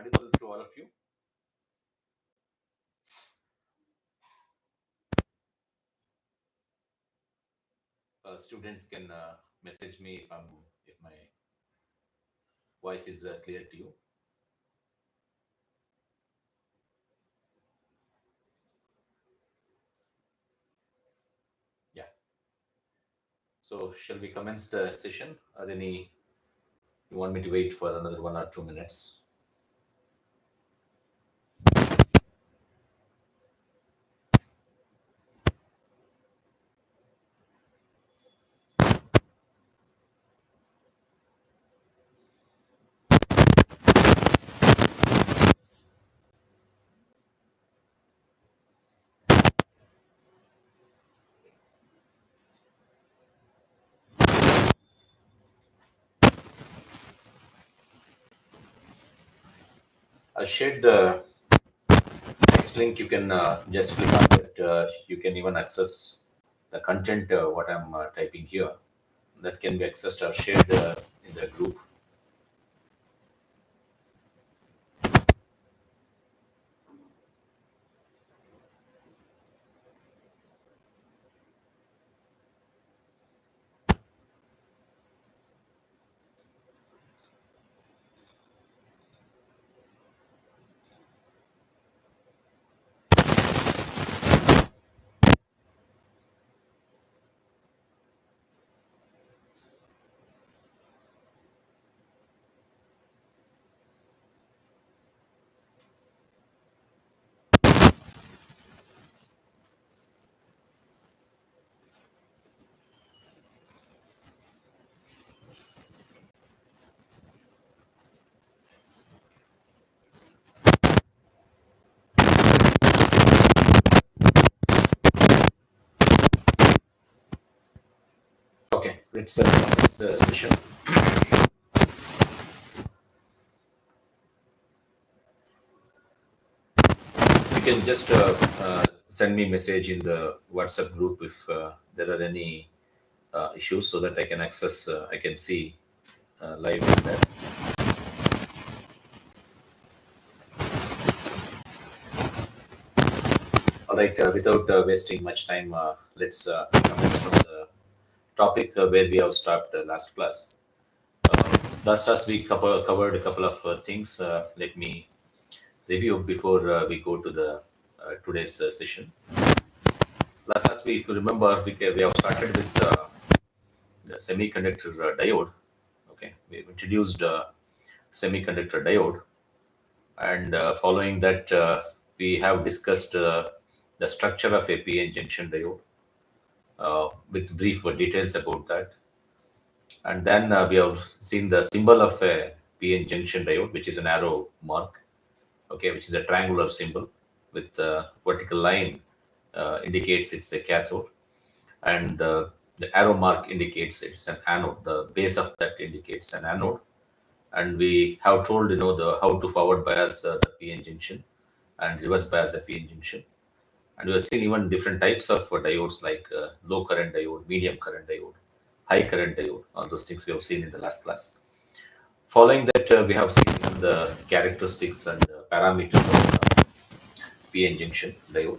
audible to all of you? Students can message me if my voice is clear to you. Yeah. So shall we commence the session? Are there any? You want me to wait for another 1 or 2 minutes? I shared the next link. You can just click on it. You can even access the content what I'm typing here. That can be accessed or shared in the group. Okay, let's commence the session. You can just send me message in the WhatsApp group if there are any issues, so that I can access, I can see live in there. All right, without wasting much time, let's commence from the topic where we have started last class. Last class we covered a couple of things. Let me review before we go to the today's session. Last class, if you remember, we have started with the semiconductor diode. Okay, we have introduced semiconductor diode, and following that, we have discussed the structure of a PN junction diode with brief details about that. And then we have seen the symbol of a PN junction diode, which is an arrow mark, okay, which is a triangular symbol with a vertical line indicates it's a cathode, and the arrow mark indicates it's an anode. The base of that indicates an anode, and we have told the how to forward bias the PN junction and reverse bias the PN junction, and we have seen even different types of diodes like low current diode, medium current diode, high current diode. All those things we have seen in the last class. Following that, we have seen the characteristics and parameters of PN junction diode.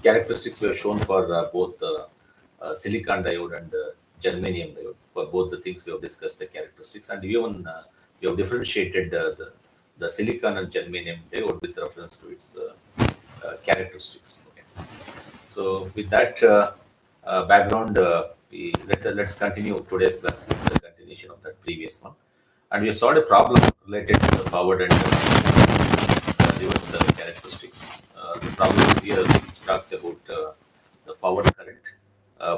Characteristics were shown for both silicon diode and germanium diode. For both the things, we have discussed the characteristics, and even we have differentiated the silicon and germanium diode with reference to its characteristics. Okay. So, with that background, let's continue today's class with the continuation of that previous one. And we solved a problem related to the forward and reverse characteristics. The problem here talks about the forward current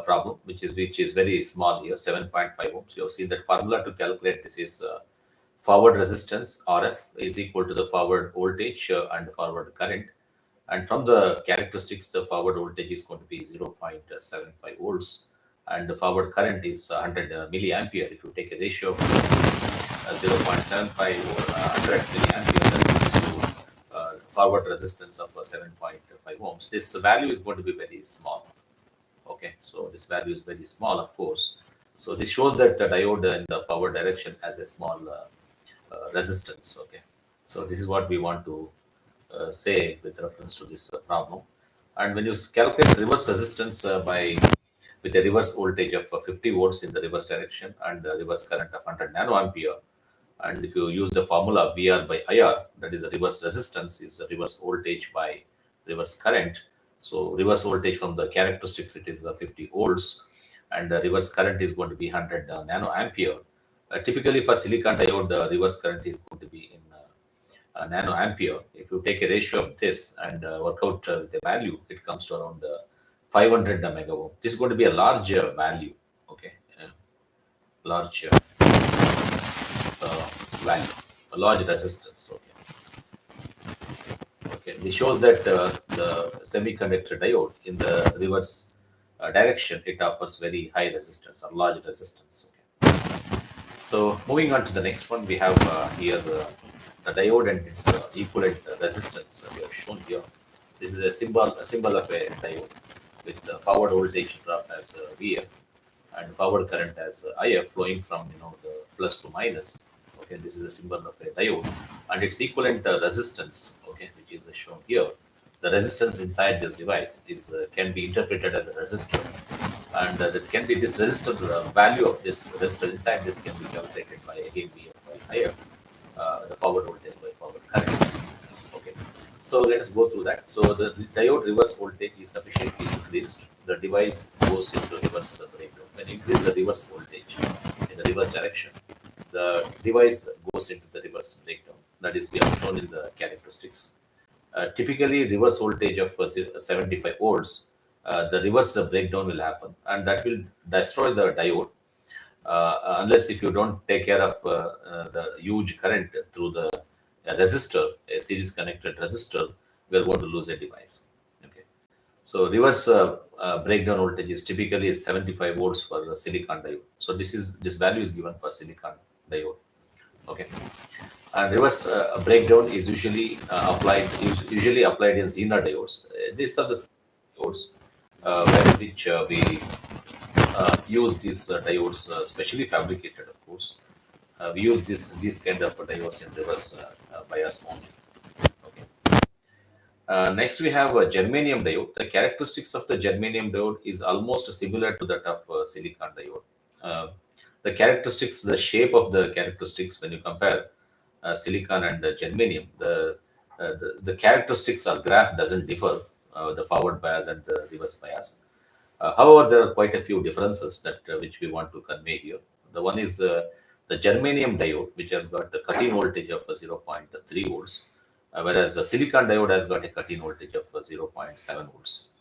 problem, which is very small here, 7.5 ohms. You have seen that formula to calculate this is forward resistance RF is equal to the forward voltage and forward current. And from the characteristics, the forward voltage is going to be 0.75 volts, and the forward current is 100 milliampere. If you take a ratio of 0.75 or 100 milliampere, that gives you forward resistance of 7.5 ohms. This value is going to be very small. Okay, so this value is very small, of course. So this shows that the diode in the forward direction has a small resistance. Okay, so this is what we want to say with reference to this problem. And when you calculate reverse resistance by with a reverse voltage of 50 volts in the reverse direction and a reverse current of 100 nanoampere, and if you use the formula VR by IR, that is the reverse resistance is the reverse voltage by reverse current. So reverse voltage from the characteristics, it is 50 volts, and the reverse current is going to be 100 nanoampere. Typically for silicon diode, the reverse current is going to be in nanoampere. If you take a ratio of this and work out the value, it comes to around 500 megaohm. This is going to be a large value, okay, large value, a large resistance. Okay. This shows that the semiconductor diode in the reverse direction, it offers very high resistance or large resistance. Okay. So moving on to the next one, we have here the diode and its equivalent resistance we have shown here. This is a symbol of a diode with the forward voltage drop as VF and forward current as IF flowing from the plus to minus. Okay, this is a symbol of a diode and its equivalent resistance. Okay, which is shown here. The resistance inside this device is can be interpreted as a resistor, and that can be this resistor value of this resistor inside this can be calculated by again VF by IF, the forward voltage by forward current. Okay, so let us go through that. So the diode reverse voltage is sufficiently increased. The device goes into reverse breakdown. When you increase the reverse voltage in the reverse direction, the device goes into the reverse breakdown. That is, we have shown in the characteristics. Typically, reverse voltage of 75 volts, the reverse breakdown will happen, and that will destroy the diode. Unless if you don't take care of the huge current through the resistor, a series connected resistor, we are going to lose a device. Okay, so reverse breakdown voltage is typically 75 volts for the silicon diode. So this value is given for silicon diode. Okay, and reverse breakdown is usually applied in Zener diodes. These are the diodes by which we use these diodes, specially fabricated, of course. We use these kind of diodes in reverse bias only. Okay. Next, we have a germanium diode. The characteristics of the germanium diode is almost similar to that of silicon diode. The characteristics, the shape of the characteristics, when you compare silicon and germanium, the characteristics or graph doesn't differ, the forward bias and the reverse bias. However, there are quite a few differences that which we want to convey here. The one is the germanium diode, which has got the cut-in voltage of 0.3 volts, whereas the silicon diode has got a cut-in voltage of 0.7 volts.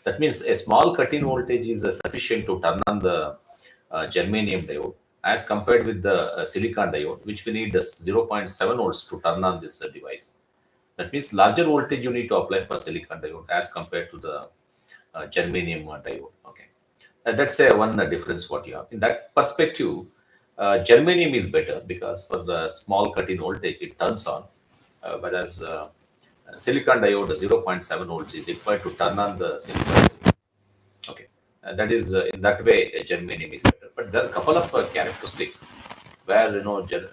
That means a small cut-in voltage is sufficient to turn on the germanium diode as compared with the silicon diode, which we need 0.7 volts to turn on this device. That means larger voltage you need to apply for silicon diode as compared to the germanium diode. Okay, that's one difference what you have. In that perspective, germanium is better because for the small cut-in voltage it turns on, whereas silicon diode 0.7 volts is required to turn on the silicon diode. Okay, that is in that way germanium is better. But there are a couple of characteristics where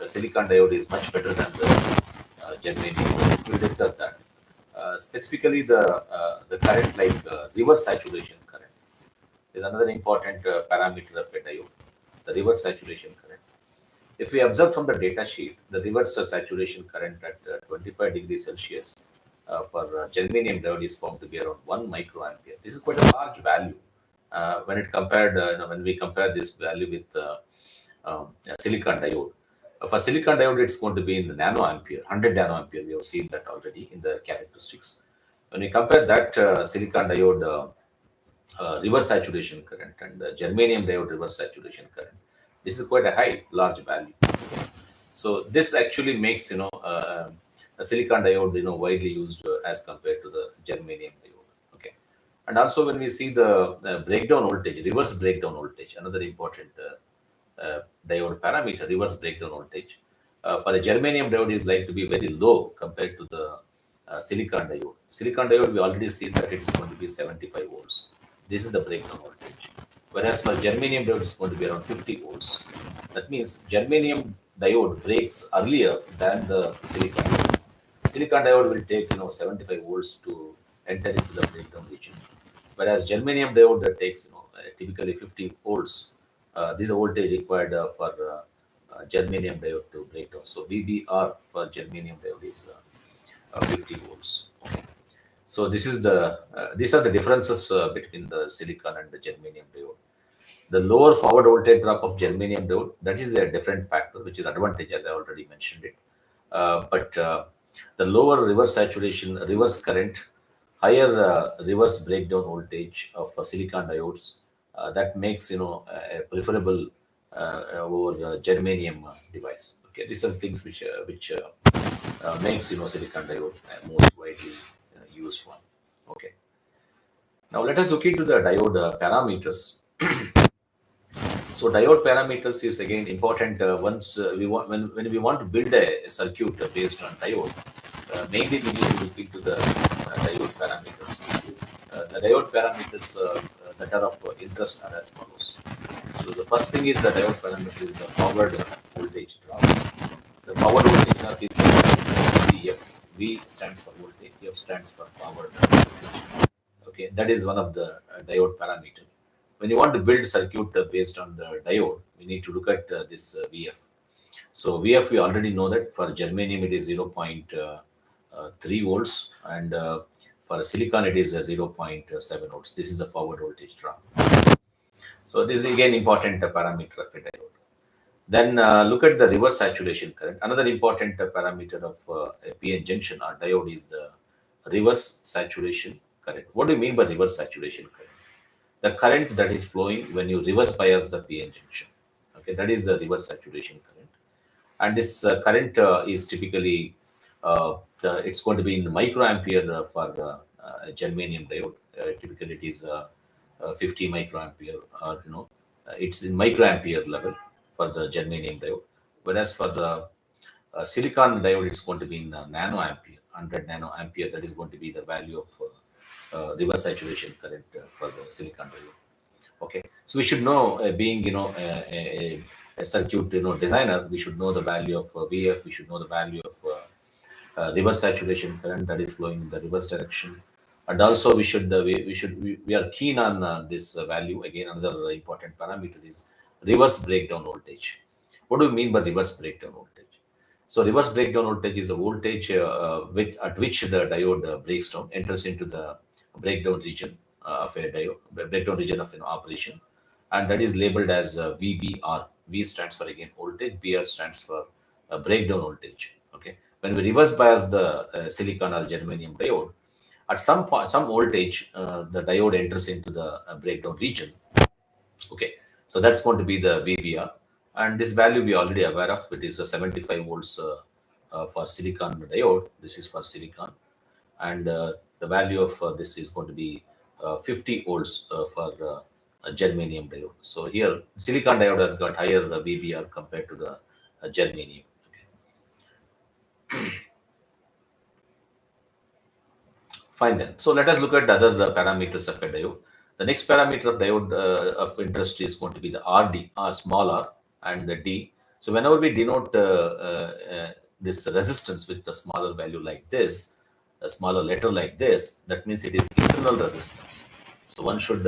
silicon diode is much better than the germanium. We'll discuss that. Specifically, the current like reverse saturation current is another important parameter of a diode. The reverse saturation current. If we observe from the data sheet, the reverse saturation current at 25 degrees Celsius for germanium diode is found to be around 1 microampere. This is quite a large value when it compared when we compare this value with silicon diode. For silicon diode, it's going to be in the nanoampere, 100 nanoampere. We have seen that already in the characteristics. When we compare that silicon diode reverse saturation current and the germanium diode reverse saturation current, this is quite a high, large value. So this actually makes a silicon diode widely used as compared to the germanium diode. Okay, and also when we see the breakdown voltage, reverse breakdown voltage, another important diode parameter, reverse breakdown voltage. For a germanium diode is like to be very low compared to the silicon diode. Silicon diode, we already see that it's going to be 75 volts. This is the breakdown voltage. Whereas for germanium diode, it's going to be around 50 volts. That means germanium diode breaks earlier than the silicon diode. Silicon diode will take 75 volts to enter into the breakdown region, whereas germanium diode that takes typically 50 volts. This is the voltage required for germanium diode to break down. So VBR for germanium diode is 50 volts. Okay. So these are the differences between the silicon and the germanium diode. The lower forward voltage drop of germanium diode, that is a different factor, which is advantage, as I already mentioned it. But the lower reverse saturation, reverse current, higher reverse breakdown voltage of silicon diodes, that makes a preferable over germanium device. Okay, these are things which makes silicon diode most widely used one. Okay. Now let us look into the diode parameters. So diode parameters is again important once we want when we want to build a circuit based on diode. Mainly we need to look into the diode parameters. The diode parameters that are of interest are as follows. So the first thing is the diode parameter is the forward voltage drop. The forward voltage drop is the VF. V stands for voltage, F stands for forward voltage. Okay, that is one of the diode parameter. When you want to build circuit based on the diode, we need to look at this VF. So VF, we already know that for germanium it is 0.3 volts, and for silicon it is 0.7 volts. This is the forward voltage drop. So this is again important parameter of a diode. Then look at the reverse saturation current. Another important parameter of a PN junction or diode is the reverse saturation current. What do you mean by reverse saturation current? The current that is flowing when you reverse bias the PN junction. Okay, that is the reverse saturation current. And this current is typically it's going to be in microampere for germanium diode. Typically, it is 50 microampere, or it's in microampere level for the germanium diode. Whereas for the silicon diode, it's going to be in nanoampere, 100 nanoampere. That is going to be the value of reverse saturation current for the silicon diode. Okay, so we should know, being a circuit designer, we should know the value of VF. We should know the value of reverse saturation current that is flowing in the reverse direction, and also we are keen on this value. Again, another important parameter is reverse breakdown voltage. What do we mean by reverse breakdown voltage? So reverse breakdown voltage is the voltage at which the diode breaks down, enters into the breakdown region of a diode, breakdown region of an operation, and that is labeled as VBR. V stands for again voltage, BR stands for breakdown voltage. Okay, when we reverse bias the silicon or germanium diode, at some voltage, the diode enters into the breakdown region. Okay, so that's going to be the VBR, and this value we already aware of. It is 75 volts for silicon diode. This is for silicon, and the value of this is going to be 50 volts for germanium diode. So here silicon diode has got higher VBR compared to the germanium. Fine then. So let us look at the other parameters of a diode. The next parameter of diode of interest is going to be the RD, small r, and the D. So whenever we denote this resistance with a smaller value like this, a smaller letter like this, that means it is internal resistance. So one should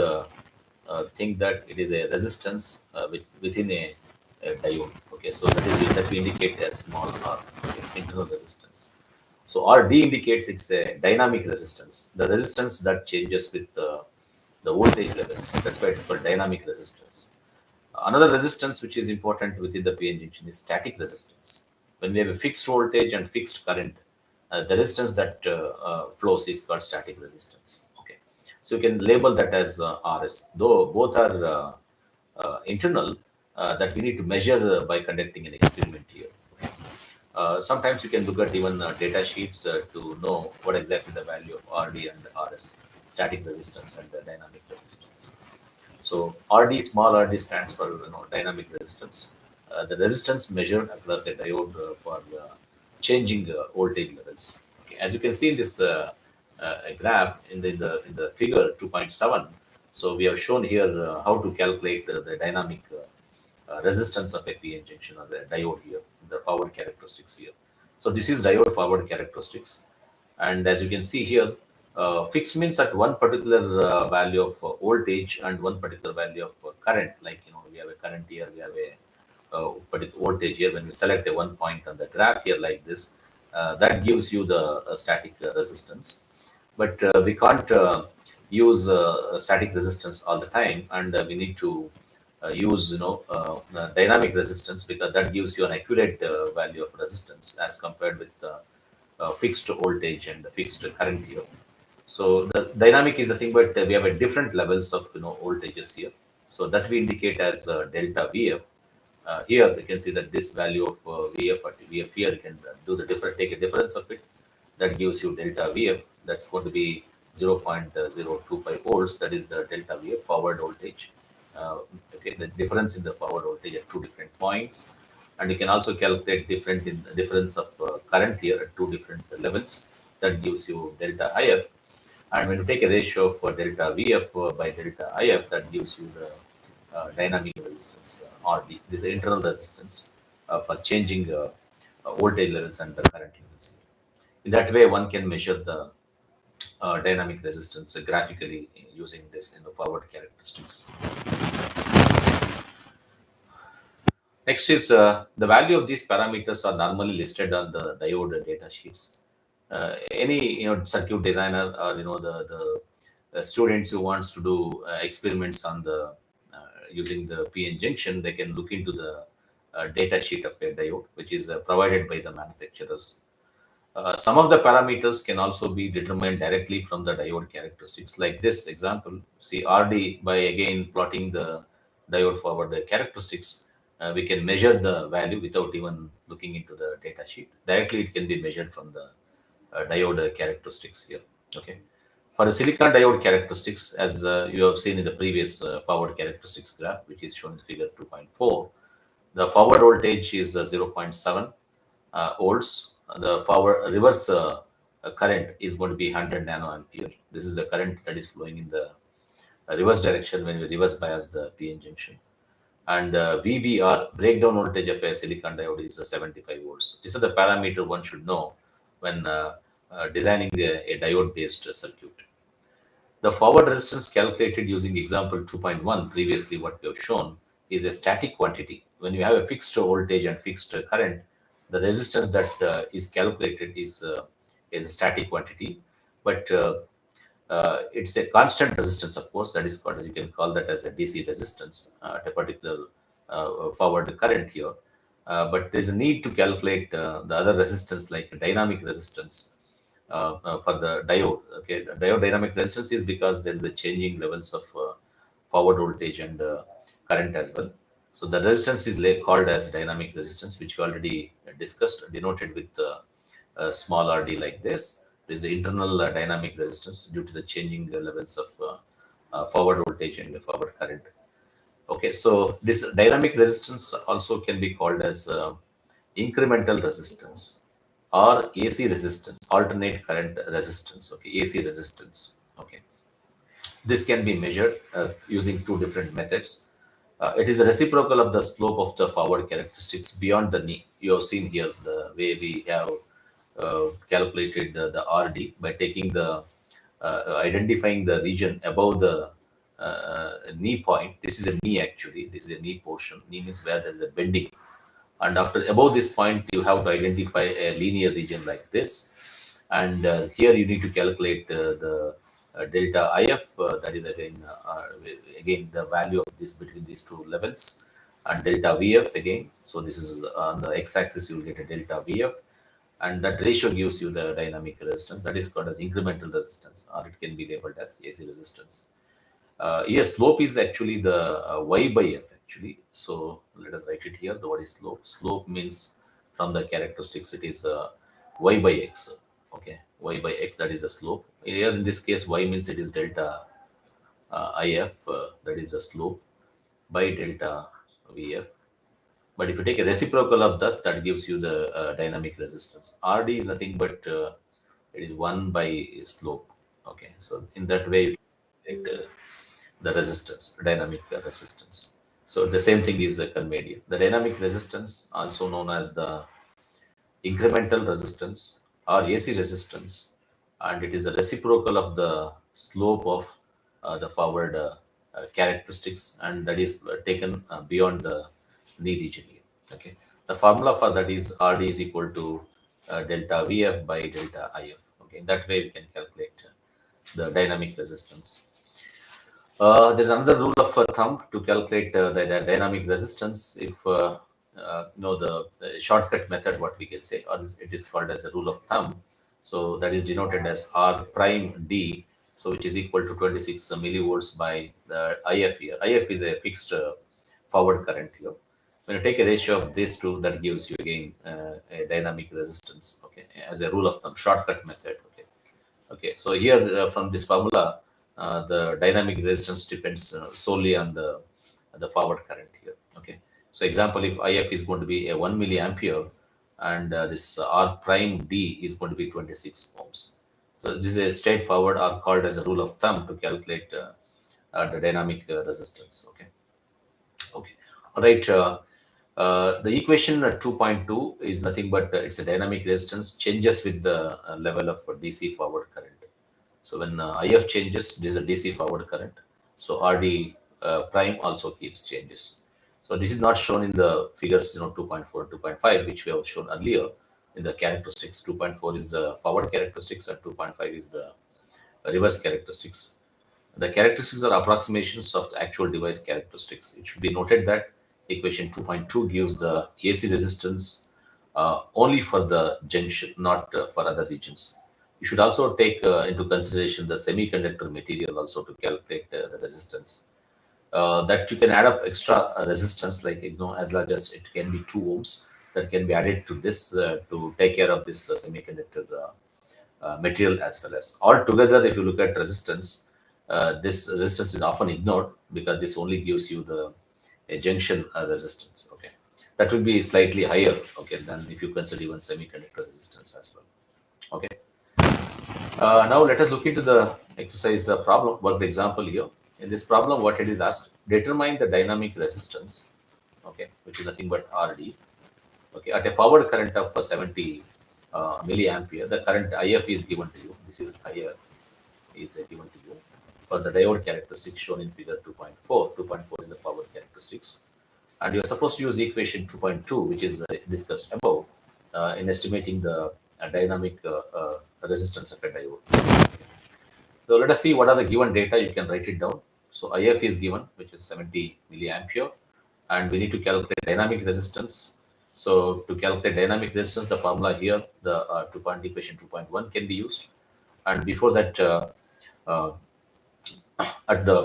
think that it is a resistance within a diode. Okay, so that we indicate as small r, okay, internal resistance. So RD indicates it's a dynamic resistance, the resistance that changes with the voltage levels. That's why it's called dynamic resistance. Another resistance which is important within the PN junction is static resistance. When we have a fixed voltage and fixed current, the resistance that flows is called static resistance. Okay, so you can label that as RS. Though both are internal, that we need to measure by conducting an experiment here. Sometimes you can look at even data sheets to know what exactly the value of RD and RS, static resistance and the dynamic resistance. So RD, small RD stands for dynamic resistance. The resistance measured across a diode for changing voltage levels. Okay. As you can see in this graph in the figure 2.7, so we have shown here how to calculate the dynamic resistance of a PN junction or the diode here, the forward characteristics here. So this is diode forward characteristics. And as you can see here, fixed means at one particular value of voltage and one particular value of current. Like, we have a current here, we have a particular voltage here. When we select a one point on the graph here like this, that gives you the static resistance. But we can't use static resistance all the time, and we need to use dynamic resistance, because that gives you an accurate value of resistance as compared with fixed voltage and the fixed current here. So the dynamic is the thing, but we have a different levels of voltages here. So that we indicate as delta VF. Here we can see that this value of VF here, you can do the different, take a difference of it. That gives you delta VF. That's going to be 0.025 volts. That is the delta VF forward voltage. Okay, the difference in the forward voltage at two different points, and you can also calculate different in the difference of current here at two different levels. That gives you delta IF. And when you take a ratio of delta VF by delta IF, that gives you the dynamic resistance, or this internal resistance for changing voltage levels and the current levels. In that way, one can measure the dynamic resistance graphically using this forward characteristics. Next is the value of these parameters are normally listed on the diode data sheets. Any circuit designer, or the students who wants to do experiments on the using the PN junction, they can look into the data sheet of a diode, which is provided by the manufacturers. Some of the parameters can also be determined directly from the diode characteristics. Like this example, see RD, by again plotting the diode forward the characteristics, we can measure the value without even looking into the data sheet. Directly, it can be measured from the diode characteristics here. Okay. For the silicon diode characteristics, as you have seen in the previous forward characteristics graph, which is shown in figure 2.4, the forward voltage is 0.7 volts. The forward reverse current is going to be 100 nanoampere. This is the current that is flowing in the reverse direction when we reverse bias the PN junction. And VBR, breakdown voltage of a silicon diode, is 75 volts. These are the parameter one should know when designing a diode-based circuit. The forward resistance calculated using example 2.1, previously what we have shown, is a static quantity. When you have a fixed voltage and fixed current, the resistance that is calculated is a static quantity, but it's a constant resistance, of course. That is called, as you can call that as a DC resistance at a particular forward current here. But there's a need to calculate the other resistance, like dynamic resistance for the diode. Okay, the diode dynamic resistance is because there is a changing levels of forward voltage and current as well. So the resistance is called as dynamic resistance, which we already discussed, denoted with small rd like this. There is the internal dynamic resistance due to the changing levels of forward voltage and forward current. Okay, so this dynamic resistance also can be called as incremental resistance or AC resistance, alternate current resistance. Okay, AC resistance. Okay, this can be measured using two different methods. It is a reciprocal of the slope of the forward characteristics beyond the knee. You have seen here the way we have calculated the RD by taking the identifying the region above the knee point. This is a knee actually. This is a knee portion. Knee means where there is a bending. And after above this point, you have to identify a linear region like this. And here you need to calculate the delta IF. That is again the value of this between these two levels, and delta VF again. So this is on the x-axis. You will get a delta VF, and that ratio gives you the dynamic resistance. That is called as incremental resistance, or it can be labeled as AC resistance. Yes, slope is actually the y by f actually. So let us write it here. The what is slope? Slope means from the characteristics it is y by x. Okay, y by x, that is the slope. Here in this case, y means it is delta if. That is the slope by delta vf. But if you take a reciprocal of this, that gives you the dynamic resistance. Rd is nothing but it is 1 by slope. Okay, so in that way, you get the resistance, dynamic resistance. So the same thing is conveyed here. The dynamic resistance, also known as the incremental resistance or AC resistance, and it is a reciprocal of the slope of the forward characteristics, and that is taken beyond the knee region here. Okay, the formula for that is RD is equal to delta VF by delta IF. Okay, that way we can calculate the dynamic resistance. There's another rule of thumb to calculate the dynamic resistance. If the shortcut method, what we can say, or it is called as a rule of thumb. So that is denoted as R prime D. So which is equal to 26 millivolts by the IF here. IF is a fixed forward current here. When you take a ratio of these two, that gives you again a dynamic resistance. Okay, as a rule of thumb, shortcut method. Okay. Okay, so here from this formula, the dynamic resistance depends solely on the forward current here. Okay, so example, if IF is going to be a 1 milliampere and this R prime D is going to be 26 ohms. So this is a straightforward or called as a rule of thumb to calculate the dynamic resistance. Okay. Okay. All right. The equation 2.2 is nothing but it's a dynamic resistance changes with the level of DC forward current. So when IF changes, this is a DC forward current. So RD prime also keeps changes. So this is not shown in the figures, 2.4, 2.5, which we have shown earlier in the characteristics. 2.4 is the forward characteristics and 2.5 is the reverse characteristics. The characteristics are approximations of the actual device characteristics. It should be noted that equation 2.2 gives the AC resistance only for the junction, not for other regions. You should also take into consideration the semiconductor material also to calculate the resistance. That you can add up extra resistance, like as large as it can be 2 ohms, that can be added to this to take care of this semiconductor material as well as. Altogether, if you look at resistance, this resistance is often ignored because this only gives you the a junction resistance. Okay, that will be slightly higher. Okay, than if you consider even semiconductor resistance as well. Okay. Now let us look into the exercise problem worked example here. In this problem, what it is asked: determine the dynamic resistance. Okay, which is nothing but RD. Okay, at a forward current of 70 milliampere, the current IF is given to you. This is IF is given to you for the diode characteristics shown in figure 2.4. 2.4 is the forward characteristics, and you are supposed to use equation 2.2, which is discussed above, in estimating the dynamic resistance of a diode. So let us see what are the given data. You can write it down. So IF is given, which is 70 milliampere, and we need to calculate dynamic resistance. So to calculate dynamic resistance, the formula here, the equation 2.1 can be used. And before that,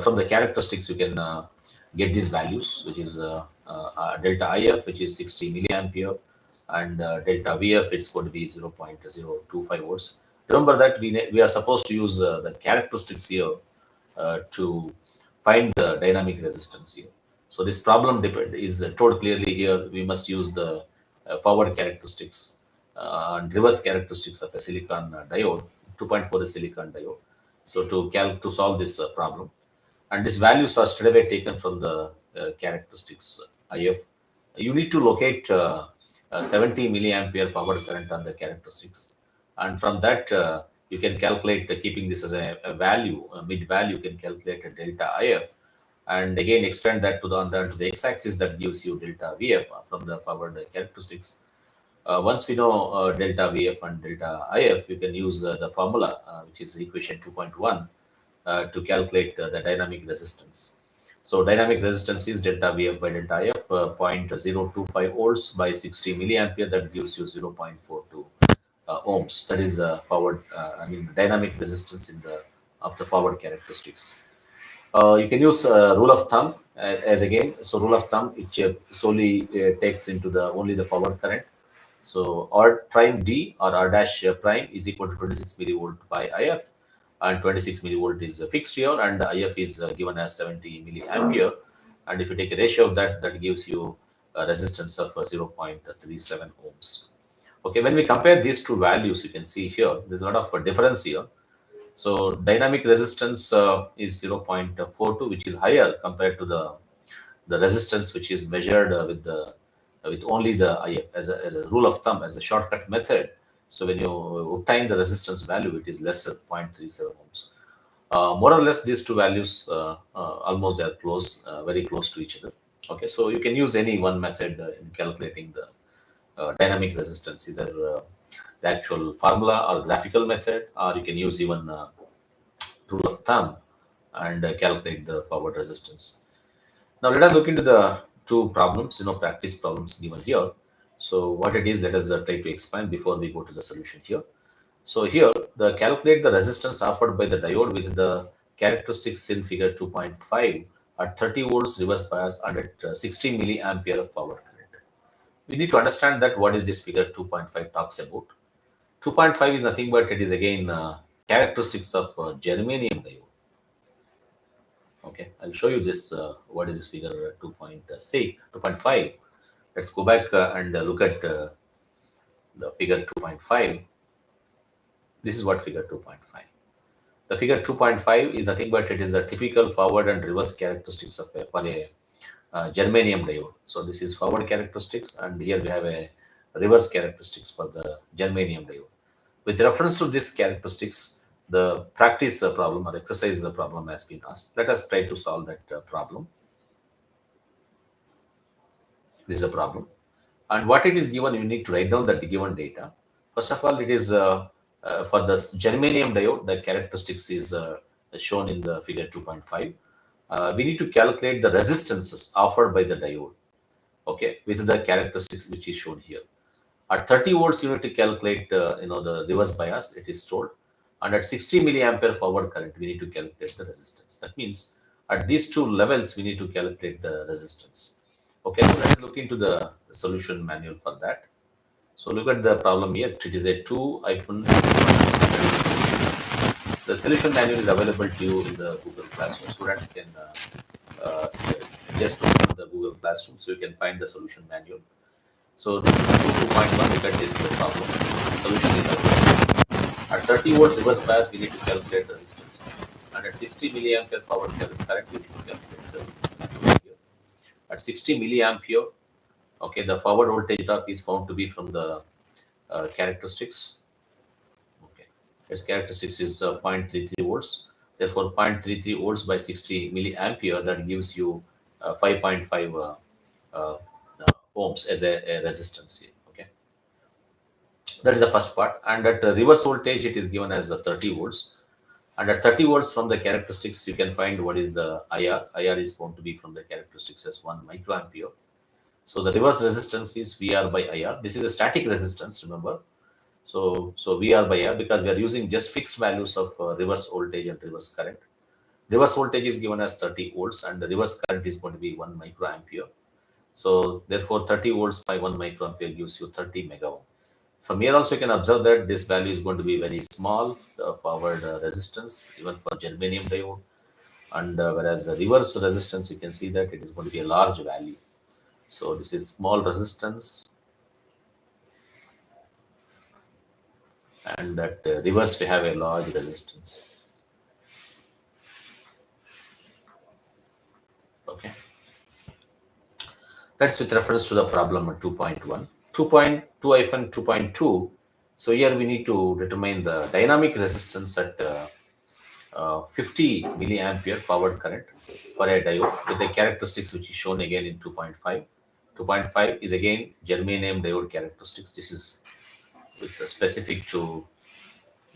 from the characteristics, you can get these values, which is delta IF, which is 60 milliampere, and delta VF, it's going to be 0.025 volts. Remember that we are supposed to use the characteristics here to find the dynamic resistance here. So this problem is told clearly here. We must use the forward characteristics and reverse characteristics of a silicon diode. 2.4 is silicon diode. So to solve this problem, and these values are straight away taken from the characteristics IF. You need to locate 70 milliampere forward current on the characteristics, and from that you can calculate keeping this as a value, a mid value. You can calculate a delta IF, and again extend that to the x-axis. That gives you delta VF from the forward characteristics. Once we know delta VF and delta IF, you can use the formula, which is equation 2.1, to calculate the dynamic resistance. So dynamic resistance is delta VF by delta IF, 0.025 volts by 60 milliampere. That gives you 0.42 ohms. That is forward, dynamic resistance of the forward characteristics. You can use rule of thumb as again. So rule of thumb, it solely takes into only the forward current. So R prime D or R dash prime is equal to 26 millivolt by IF, and 26 millivolt is fixed here, and IF is given as 70 milliampere. And if you take a ratio of that, that gives you a resistance of 0.37 ohms. Okay, when we compare these two values, you can see here there's a lot of difference here. So dynamic resistance is 0.42, which is higher compared to the the resistance which is measured with only the IF as a rule of thumb, as a shortcut method. So when you obtain the resistance value, it is less than 0.37 ohms. More or less, these two values almost they are close, very close to each other. Okay, so you can use any one method in calculating the dynamic resistance, either the actual formula or graphical method, or you can use even rule of thumb and calculate the forward resistance. Now let us look into the two problems, practice problems given here. So what it is, let us try to explain before we go to the solution here. So here, the calculate the resistance offered by the diode with the characteristics in figure 2.5 at 30 volts reverse bias and at 60 milliampere of power current. We need to understand that what is this figure 2.5 talks about. 2.5 is nothing but it is again characteristics of germanium diode. Okay, I'll show you this. What is this figure 2.6, 2.5? Let's go back and look at the figure 2.5. This is what figure 2.5. The figure 2.5 is nothing but it is the typical forward and reverse characteristics of a germanium diode. So this is forward characteristics, and here we have a reverse characteristics for the germanium diode. With reference to this characteristics, the practice problem or exercise problem has been asked. Let us try to solve that problem. This is a problem. And what it is given, you need to write down the given data. First of all, it is for the germanium diode, the characteristics is shown in the figure 2.5. We need to calculate the resistances offered by the diode, okay, with the characteristics which is shown here. At 30 volts, you need to calculate, the reverse bias, it is told. And at 60 milliampere forward current, we need to calculate the resistance. That means at these two levels, we need to calculate the resistance. Okay, so let's look into the solution manual for that. So look at the problem here. It is a 2-. The solution manual is available to you in the Google Classroom. Students can just open the Google Classroom so you can find the solution manual. So this is 2.1. Look at this problem. The solution is available. At 30 volt reverse bias, we need to calculate the resistance. And at 60 milliampere power current, we need to calculate the resistance. At 60 milliampere, okay, the forward voltage drop is found to be from the characteristics. Okay, its characteristics is 0.33 volts. Therefore, 0.33 volts by 60 milliampere, that gives you 5.5 ohms as a resistance here. Okay, that is the first part. And at reverse voltage, it is given as 30 volts. And at 30 volts from the characteristics, you can find what is the IR. IR is found to be from the characteristics as 1 microampere. So the reverse resistance is VR by IR. This is a static resistance, remember. So VR by IR, because we are using just fixed values of reverse voltage and reverse current. Reverse voltage is given as 30 volts and the reverse current is going to be 1 microampere. So therefore 30 volts by 1 microampere gives you 30 mega ohm. From here also you can observe that this value is going to be very small, the forward resistance, even for germanium diode. And whereas the reverse resistance, you can see that it is going to be a large value. So this is small resistance. And at reverse, we have a large resistance. Okay. That's with reference to the problem 2.1. 2.2-2.2. So here we need to determine the dynamic resistance at 50 milliampere forward current for a diode with the characteristics which is shown again in 2.5. 2.5 is again germanium diode characteristics. This is with specific to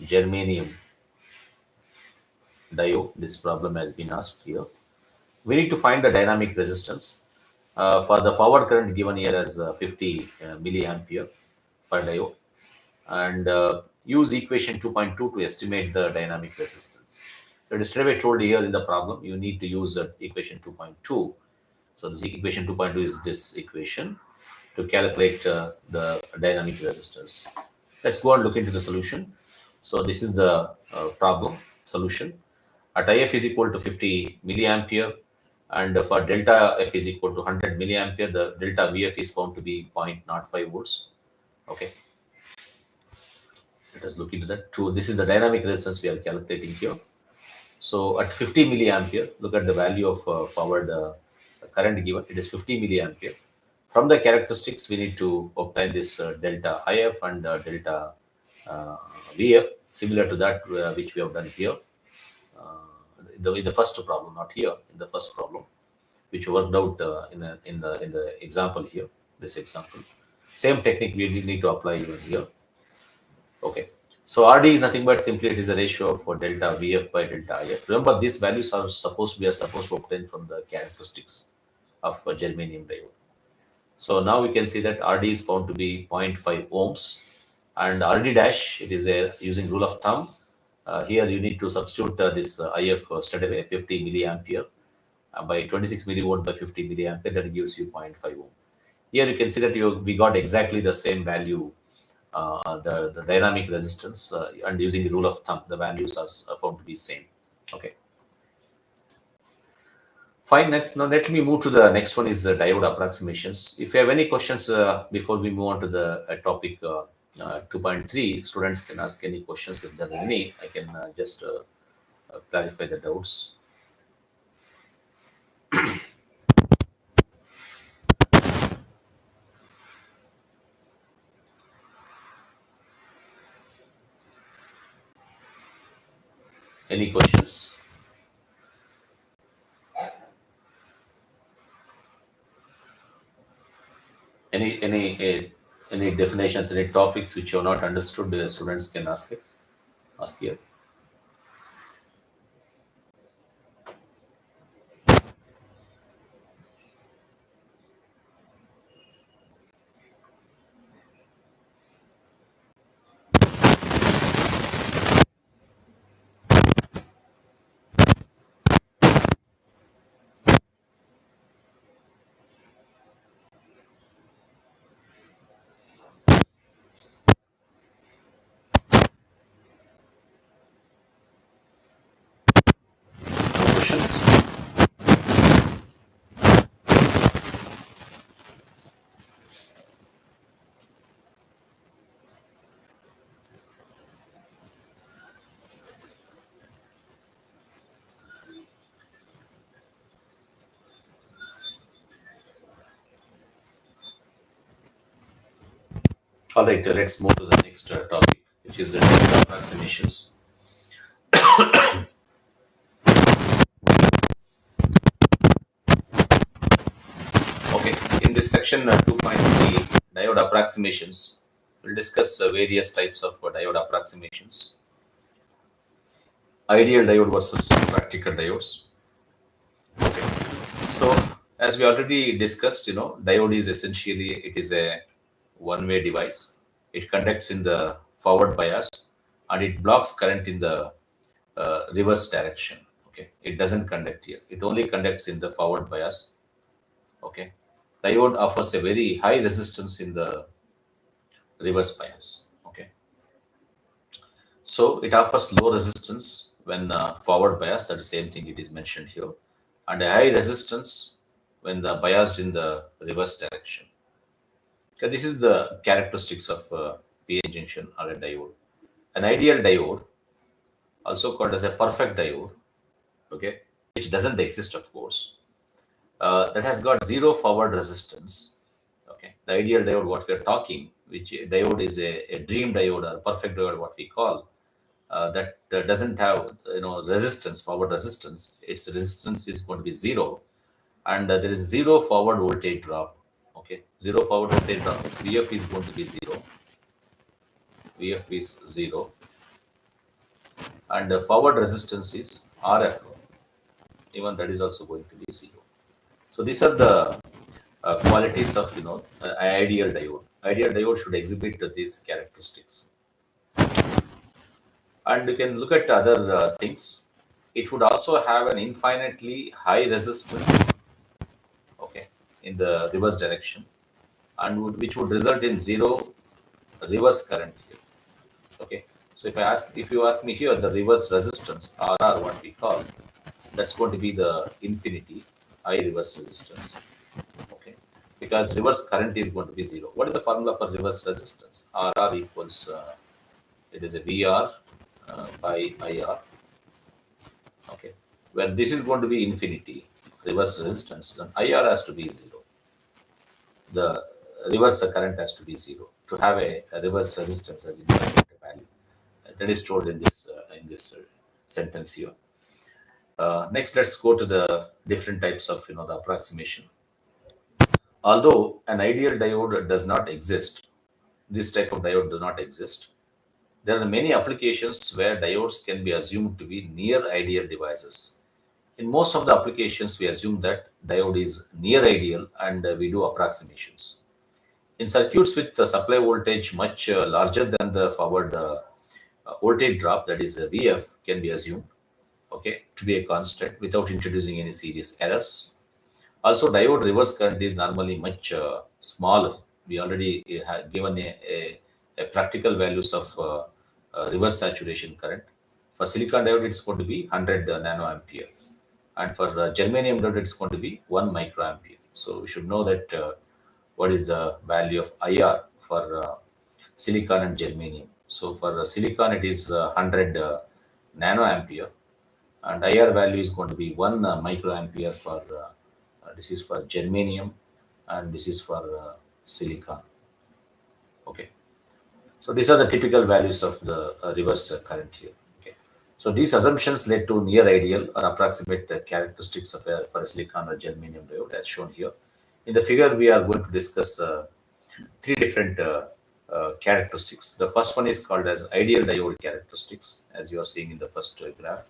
germanium diode. This problem has been asked here. We need to find the dynamic resistance for the forward current given here as 50 milliampere per diode, and use equation 2.2 to estimate the dynamic resistance. So it is straight away told here in the problem, you need to use equation 2.2. So the equation 2.2 is this equation to calculate the dynamic resistance. Let's go and look into the solution. So this is the problem solution. At IF is equal to 50 milliampere, and for delta F is equal to 100 milliampere, the delta VF is found to be 0.05 volts. Okay. Let us look into that. This is the dynamic resistance we are calculating here. So at 50 milliampere, look at the value of forward current given, it is 50 milliampere. From the characteristics, we need to obtain this delta IF and delta uh, VF, similar to that which we have done here in the first problem, not here, in the first problem, which worked out in the example here, this example. Same technique we need to apply even here. Okay. So RD is nothing but simply it is a ratio of delta VF by delta IF. Remember, these values are supposed to obtain from the characteristics of a germanium diode. So now we can see that RD is found to be zero point 0.5 ohms, and RD dash, it is a using rule of thumb. Here you need to substitute this IF straight away 50 milliampere by 26 millivolt by 50 milliampere, that gives you 0.5 ohm. Here you can see that we got exactly the same value, the dynamic resistance, and using the rule of thumb, the values are found to be same. Okay. Fine. Now let me move to the next one is diode approximations. If you have any questions before we move on to the topic 2.3, students can ask any questions if there are any. I can just clarify the doubts. Any questions? Any definitions, any topics which you have not understood, the students can ask it. Ask here. No questions? All right, let's move to the next topic, which is the diode approximations. Okay, in this section 2.3, diode approximations, we'll discuss various types of diode approximations. Ideal diode versus practical diodes. Okay, so as we already discussed, diode is essentially, it is a one-way device. It conducts in the forward bias and it blocks current in the reverse direction. Okay, it doesn't conduct here. It only conducts in the forward bias. Okay, diode offers a very high resistance in the reverse bias. Okay, so it offers low resistance when forward bias. That is the same thing it is mentioned here, and a high resistance when the biased in the reverse direction. Okay, this is the characteristics of PN junction or a diode. An ideal diode, also called as a perfect diode, okay, which doesn't exist, of course, that has got zero forward resistance. Okay, the ideal diode, what we are talking, which diode is a dream diode or a perfect diode, what we call, that doesn't have resistance, forward resistance. Its resistance is going to be zero, and there is zero forward voltage drop. Okay, zero forward voltage drop. Its VF is going to be zero. VF is zero, and the forward resistance is RF. Even that is also going to be zero. So these are the qualities of ideal diode. Ideal diode should exhibit these characteristics. And you can look at other things. It would also have an infinitely high resistance, okay, in the reverse direction, and which would result in zero reverse current here. Okay, so if you ask me here, the reverse resistance RR, what we call, that's going to be the infinity high reverse resistance. Okay, because reverse current is going to be zero. What is the formula for reverse resistance? RR equals it is a VR by IR. Okay, where this is going to be infinity. reverse resistance, then IR has to be zero. The reverse current has to be zero to have a reverse resistance as independent value. That is stored in this sentence here. Next, let's go to the different types of the approximation. Although an ideal diode does not exist, this type of diode does not exist. There are many applications where diodes can be assumed to be near ideal devices. In most of the applications, we assume that diode is near ideal and we do approximations. In circuits with the supply voltage much larger than the forward voltage drop, that is VF, can be assumed, okay, to be a constant without introducing any serious errors. Also, diode reverse current is normally much smaller. We already have given a practical values of reverse saturation current. For silicon diode, it's going to be 100 nanoampere, and for germanium diode, it's going to be 1 microampere. So we should know that what is the value of IR for silicon and germanium. So for silicon, it is 100 nanoampere, and IR value is going to be 1 microampere for this is for germanium, and this is for silicon. Okay, so these are the typical values of the reverse current here. Okay, so these assumptions led to near ideal or approximate characteristics of a for a silicon or germanium diode as shown here. In the figure, we are going to discuss three different characteristics. The first one is called as ideal diode characteristics, as you are seeing in the first graph.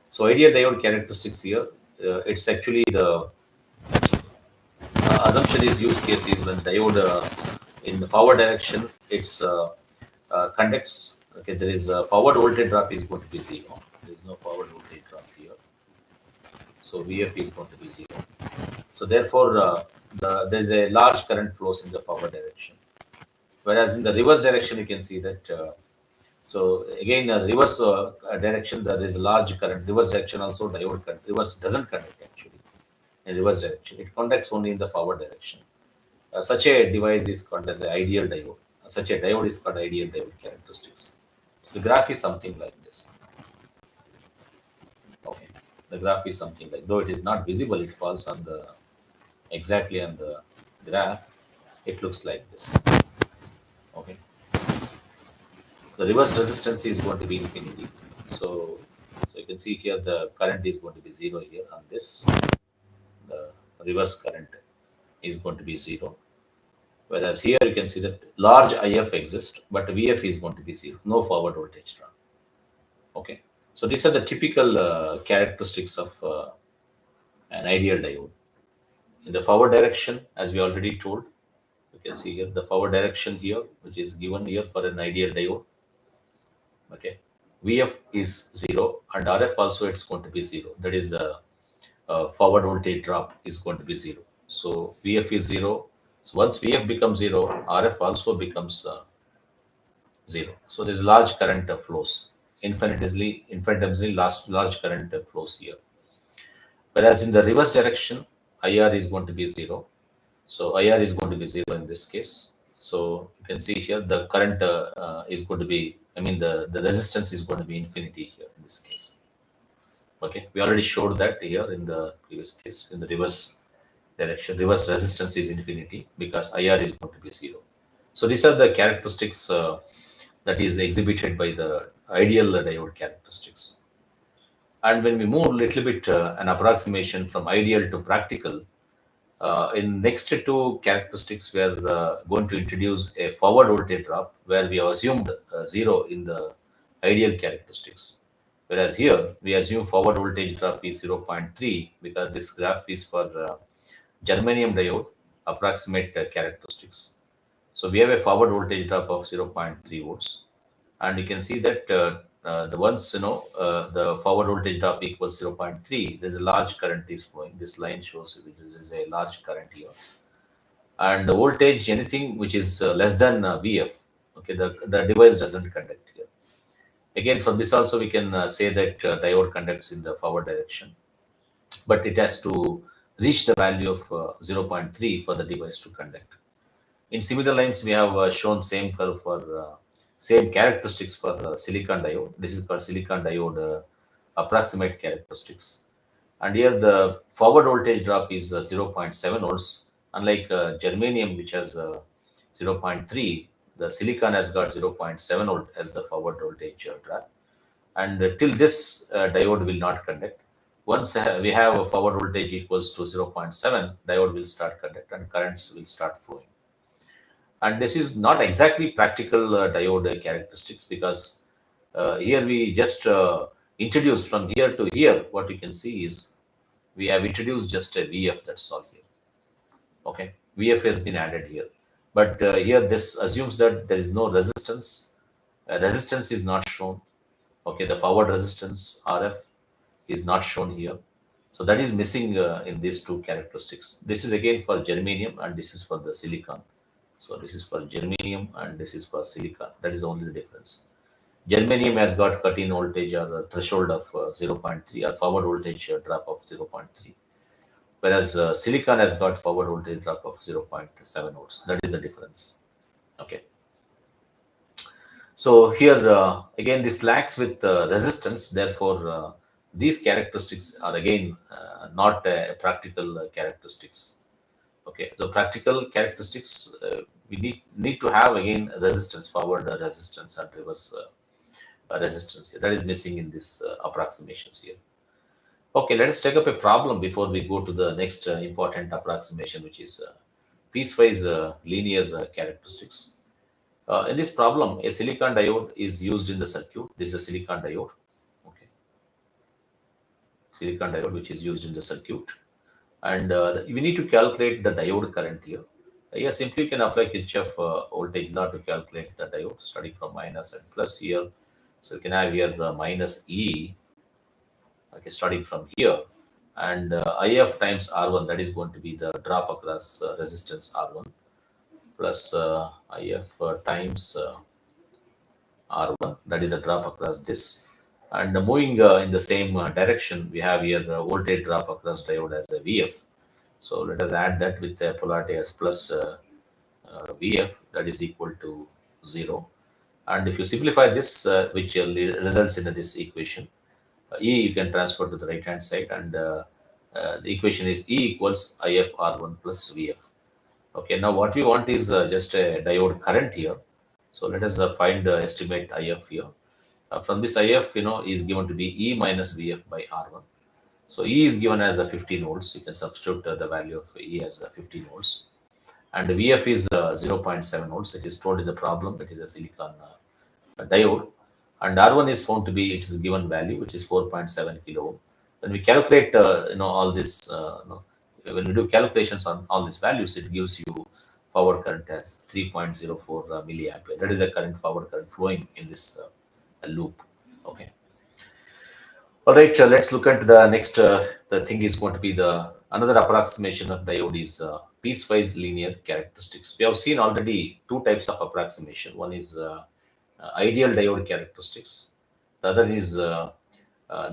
So ideal diode characteristics here, it's actually the assumption is use case is when diode in the forward direction it's conducts. Okay, there is a forward voltage drop is going to be zero. There is no forward voltage drop here, so VF is going to be zero. So therefore, there is a large current flows in the forward direction, whereas in the reverse direction you can see that. So again, reverse direction there is large current. Reverse direction also diode current. Reverse doesn't conduct actually in reverse direction. It conducts only in the forward direction. Such a device is called as an ideal diode. Such a diode is called ideal diode characteristics. So the graph is something like this. Okay, the graph is something like, though it is not visible, it falls on the exactly on the graph. It looks like this. Okay, the reverse resistance is going to be infinity. So you can see here the current is going to be zero here on this. The reverse current is going to be zero. Whereas here you can see that large IF exists, but VF is going to be zero, no forward voltage drop. Okay, so these are the typical characteristics of an ideal diode. In the forward direction, as we already told, you can see here the forward direction here, which is given here for an ideal diode. Okay, VF is zero, and RF also it's going to be zero. That is the forward voltage drop is going to be zero. So VF is zero. So once VF becomes zero, RF also becomes zero. So there's large current flows, infinitesimally large current flows here. Whereas in the reverse direction, IR is going to be zero. So IR is going to be zero in this case. So you can see here the current is going to be, the resistance is going to be infinity here in this case. Okay, we already showed that here in the previous case. In the reverse direction, reverse resistance is infinity because IR is going to be zero. So these are the characteristics that is exhibited by the ideal diode characteristics. And when we move a little bit an approximation from ideal to practical, in next two characteristics, we are going to introduce a forward voltage drop where we have assumed zero in the ideal characteristics. Whereas here we assume forward voltage drop is 0.3 because this graph is for germanium diode approximate characteristics. So we have a forward voltage drop of 0.3 volts, and you can see that the once the forward voltage drop equals 0.3, there's a large current is flowing. This line shows this is a large current here, and the voltage anything which is less than VF, okay, the device doesn't conduct here. Again, for this also we can say that diode conducts in the forward direction, but it has to reach the value of 0.3 for the device to conduct. In similar lines, we have shown same curve for same characteristics for silicon diode. This is called silicon diode approximate characteristics. And here the forward voltage drop is 0. 0.7 volts. Unlike germanium, which has 0. 0.3, the silicon has got 0. 0.7 volt as the forward voltage drop. And till this diode will not conduct. Once we have a forward voltage equals to 0. 0.7, diode will start conduct and currents will start flowing. And this is not exactly practical diode characteristics, because here we just introduced from here to here. What you can see is we have introduced just a VF, that's all here. Okay, VF has been added here, but here this assumes that there is no resistance. Resistance is not shown. Okay, the forward resistance RF is not shown here. So that is missing in these two characteristics. This is again for germanium and this is for the silicon. So this is for germanium and this is for silicon. That is only the difference. Germanium has got cut-in voltage or a threshold of 0.3 or forward voltage drop of 0.3, whereas silicon has got forward voltage drop of 0.7 volts. That is the difference. Okay. So here again this lacks with resistance. Therefore, these characteristics are again not practical characteristics. Okay, the practical characteristics we need to have again resistance, forward resistance and reverse resistance. That is missing in this approximations here. Okay, let us take up a problem before we go to the next important approximation, which is piecewise linear characteristics. In this problem, a silicon diode is used in the circuit. This is a silicon diode. Okay, silicon diode which is used in the circuit, and we need to calculate the diode current here. Here, simply you can apply Kirchhoff voltage law to calculate the diode, starting from minus and plus here. So you can have here minus E. Okay, starting from here, and IF times R1, that is going to be the drop across resistance R1, plus IF times R1, that is a drop across this. And moving in the same direction, we have here the voltage drop across diode as a VF. So let us add that with the polarity as plus VF, that is equal to 0. And if you simplify this, which results in this equation, E you can transfer to the right hand side, and the equation is E equals IF R1 plus VF. Okay, now what we want is just a diode current here. So let us find estimate IF here. From this IF, is given to be E minus VF by R1. So E is given as a 15 volts. You can substitute the value of E as 15 volts. And VF is 0.7 volts. It is told in the problem. It is a silicon diode. And R1 is found to be, it is given value, which is 4.7 kilo ohm. When we calculate, all this, when we do calculations on all these values, it gives you forward current as 3.04 milliampere. That is the current forward current flowing in this loop. Okay. All right, let's look at the next. The thing is going to be the another approximation of diode is piecewise linear characteristics. We have seen already two types of approximation. One is ideal diode characteristics. The other is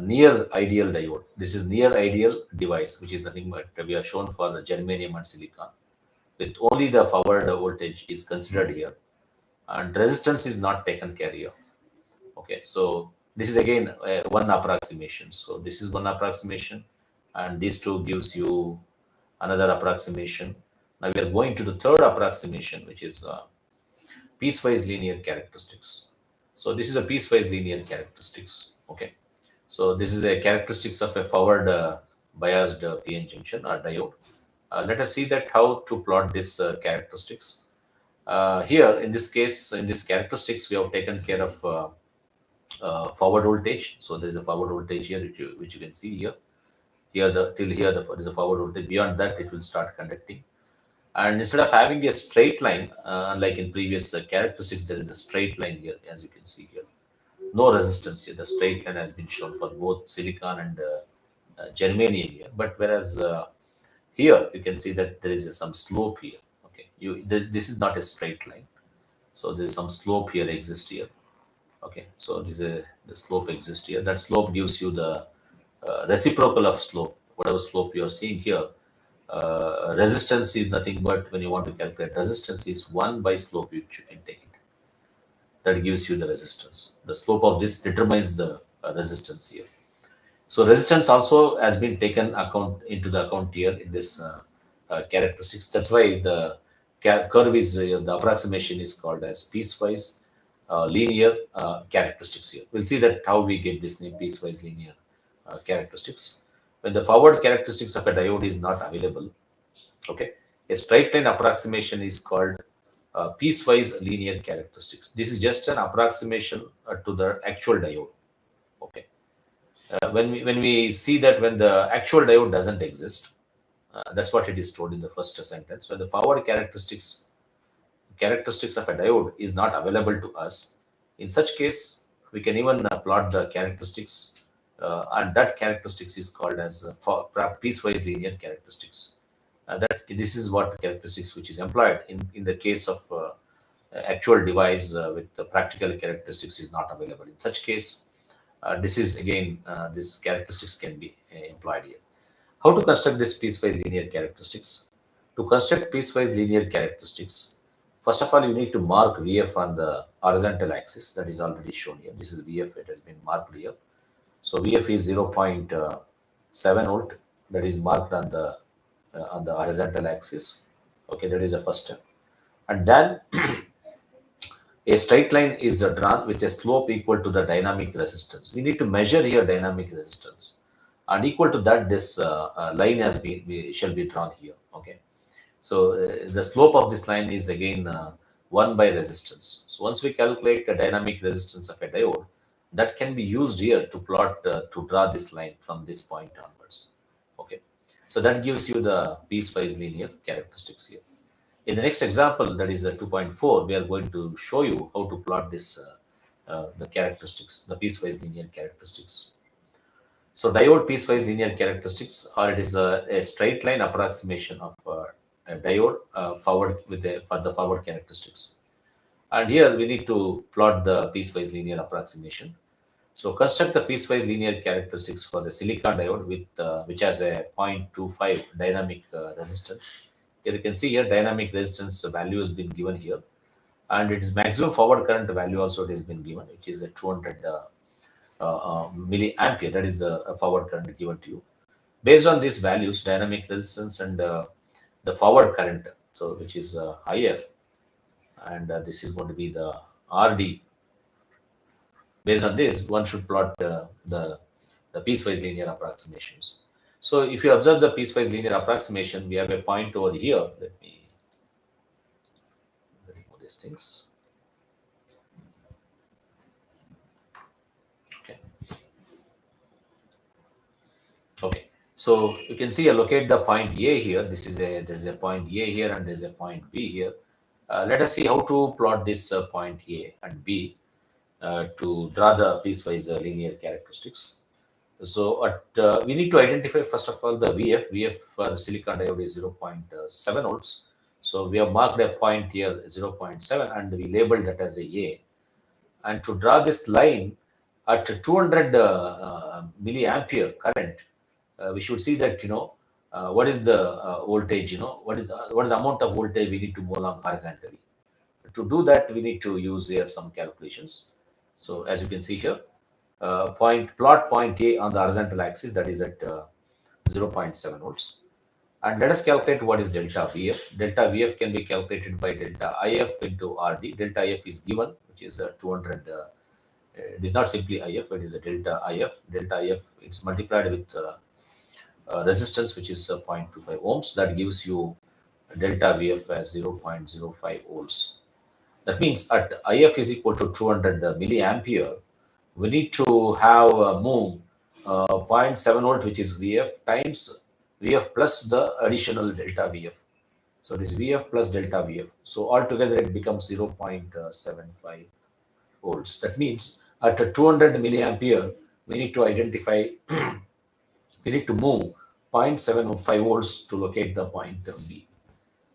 near ideal diode. This is near ideal device, which is nothing but we have shown for the germanium and silicon. With only the forward voltage is considered here, and resistance is not taken care of. Okay, so this is again one approximation. So this is one approximation, and these two gives you another approximation. Now we are going to the third approximation, which is piecewise linear characteristics. So this is a piecewise linear characteristics. Okay, so this is a characteristics of a forward biased PN junction or diode. Let us see that how to plot this characteristics. Here in this case, in this characteristics, we have taken care of forward voltage. So there is a forward voltage here, which you can see here. Here till here there is a forward voltage. Beyond that, it will start conducting. And instead of having a straight line, like in previous characteristics, there is a straight line here, as you can see here. No resistance here. The straight line has been shown for both silicon and germanium here. But whereas here you can see that there is some slope here. Okay, this is not a straight line. So there is some slope here exists here. Okay, so the slope exists here. That slope gives you the reciprocal of slope. Whatever slope you are seeing here, resistance is nothing but, when you want to calculate resistance, is 1 by slope you can take it. That gives you the resistance. The slope of this determines the resistance here. So resistance also has been taken account into the account here in this characteristics. That's why the curve is the approximation is called as piecewise linear characteristics here. We'll see that how we get this name piecewise linear characteristics. When the forward characteristics of a diode is not available, okay, a straight line approximation is called piecewise linear characteristics. This is just an approximation to the actual diode. Okay, when we see that when the actual diode doesn't exist, that's what it is told in the first sentence. When the forward characteristics of a diode is not available to us, in such case we can even plot the characteristics, and that characteristics is called as piecewise linear characteristics. That this is what characteristics which is employed in the case of actual device with the practical characteristics is not available. In such case, this is again this characteristics can be employed here. How to construct this piecewise linear characteristics? To construct piecewise linear characteristics, first of all, you need to mark VF on the horizontal axis. That is already shown here. This is VF. It has been marked here. So VF is 0.7 volt. That is marked on the horizontal axis. Okay, that is the first step. And then a straight line is drawn with a slope equal to the dynamic resistance. We need to measure here dynamic resistance, and equal to that, this line shall be drawn here. Okay, so the slope of this line is again 1 by resistance. So once we calculate the dynamic resistance of a diode, that can be used here to plot to draw this line from this point onwards. Okay, so that gives you the piecewise linear characteristics here. In the next example, that is 2.4, we are going to show you how to plot this the characteristics, the piecewise linear characteristics. So diode piecewise linear characteristics, or it is a straight line approximation of a diode forward with for the forward characteristics. And here we need to plot the piecewise linear approximation. So construct the piecewise linear characteristics for the silicon diode with which has a 0.25 dynamic resistance. Here you can see here dynamic resistance value has been given here, and its maximum forward current value also has been given, which is a 200 milliampere. That is the forward current given to you. Based on these values, dynamic resistance and the forward current, so which is IF, and this is going to be the RD. Based on this, one should plot the piecewise linear approximations. So if you observe the piecewise linear approximation, we have a point over here. Let me remove these things. Okay. Okay. So you can see, locate the point A here. There's a point A here, and there's a point B here. Let us see how to plot this point A and B to draw the piecewise linear characteristics. So we need to identify first of all the VF. VF for silicon diode is 0.7 volts. So we have marked a point here 0.7, and we labeled that as a. And to draw this line at 200 milliampere current, we should see that what is the voltage. What is the amount of voltage we need to move along horizontally. To do that, we need to use here some calculations. So as you can see here, plot point A on the horizontal axis, that is at 0.7 volts. And let us calculate what is delta VF. Delta VF can be calculated by delta IF into RD. Delta IF is given, which is 200. It is not simply IF, it is a delta IF. Delta IF, it's multiplied with resistance, which is 0.25 ohms. That gives you delta VF as 0.05 volts. That means at IF is equal to 200 milliampere, we need to have move 0.7 volt, which is VF, times VF plus the additional delta VF. So this VF plus delta VF. So altogether it becomes 0.75 volts. That means at 200 milliampere, we need to identify, we need to move 0.75 volts to locate the point B.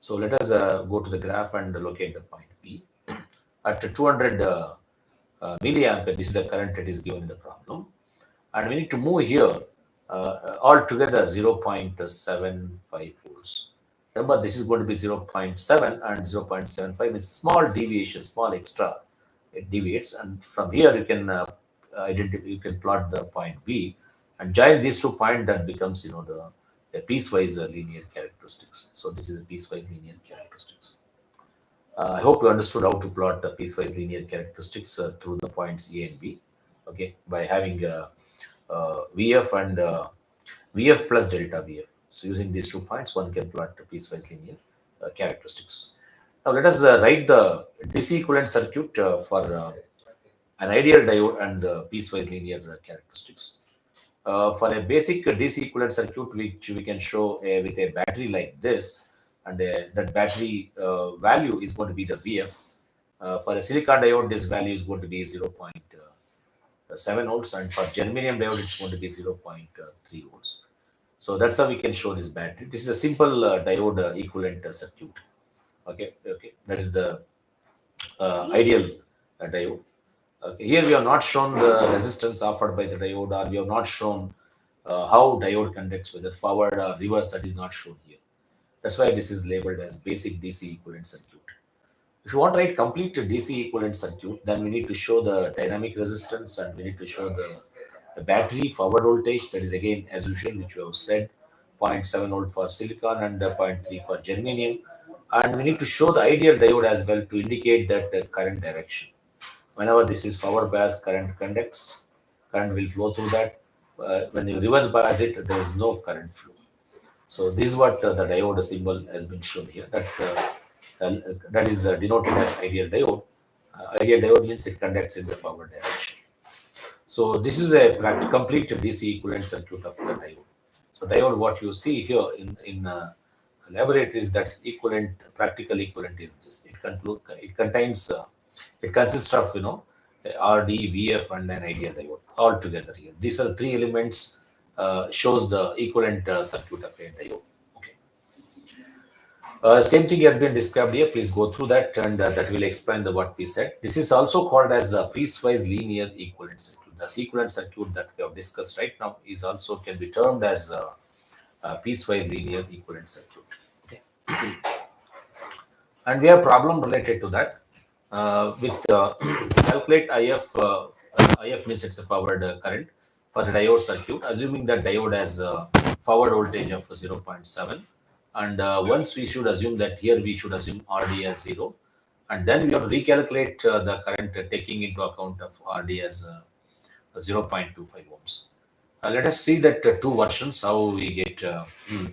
So let us go to the graph and locate the point B. At 200 milliampere, this is the current that is given in the problem, and we need to move here altogether 0.75 volts. Remember, this is going to be 0.7 and 0.75 is small deviation, small extra. It deviates, and from here you can identify, you can plot the point B. and join these 2 points, that becomes the piecewise linear characteristics. So this is a piecewise linear characteristics. I hope you understood how to plot piecewise linear characteristics through the points A and B. Okay, by having VF and VF plus delta VF. So using these 2 points, one can plot the piecewise linear characteristics. Now let us write the DC equivalent circuit for an ideal diode and piecewise linear characteristics. For a basic DC equivalent circuit, which we can show with a battery like this, and that battery value is going to be the VF. For a silicon diode, this value is going to be 0.7 volts, and for germanium diode, it's going to be 0.3 volts. So that's how we can show this battery. This is a simple diode equivalent circuit. Okay, that is the ideal diode. Okay. Here we have not shown the resistance offered by the diode, or we have not shown how diode conducts, whether forward or reverse. That is not shown here. That's why this is labeled as basic DC equivalent circuit. If you want to write complete DC equivalent circuit, then we need to show the dynamic resistance, and we need to show the battery forward voltage. That is again, as usual, which we have said, 0.7 volt for silicon and 0.3 for germanium. And we need to show the ideal diode as well to indicate that the current direction. Whenever this is forward bias, current conducts, current will flow through that. When you reverse bias it, there is no current flow. So this is what the diode symbol has been shown here. That is denoted as ideal diode. Ideal diode means it conducts in the forward direction. So this is a complete DC equivalent circuit of the diode. So diode, what you see here in laboratories, that's equivalent, practical equivalent is this. It consists of RD, VF, and an ideal diode all together here. These are 3 elements shows the equivalent circuit of a diode. Okay. Same thing has been described here. Please go through that, and that will explain what we said. This is also called as a piecewise linear equivalent circuit. The equivalent circuit that we have discussed right now is also can be termed as a piecewise linear equivalent circuit. Okay. And we have problem related to that. With calculate IF, IF means it's a forward current for the diode circuit, assuming that diode has a forward voltage of 0.7. And once we should assume that here we should assume RD as 0. And then we have to recalculate the current taking into account of RD as 0.25 ohms. Let us see that 2 versions, how we get,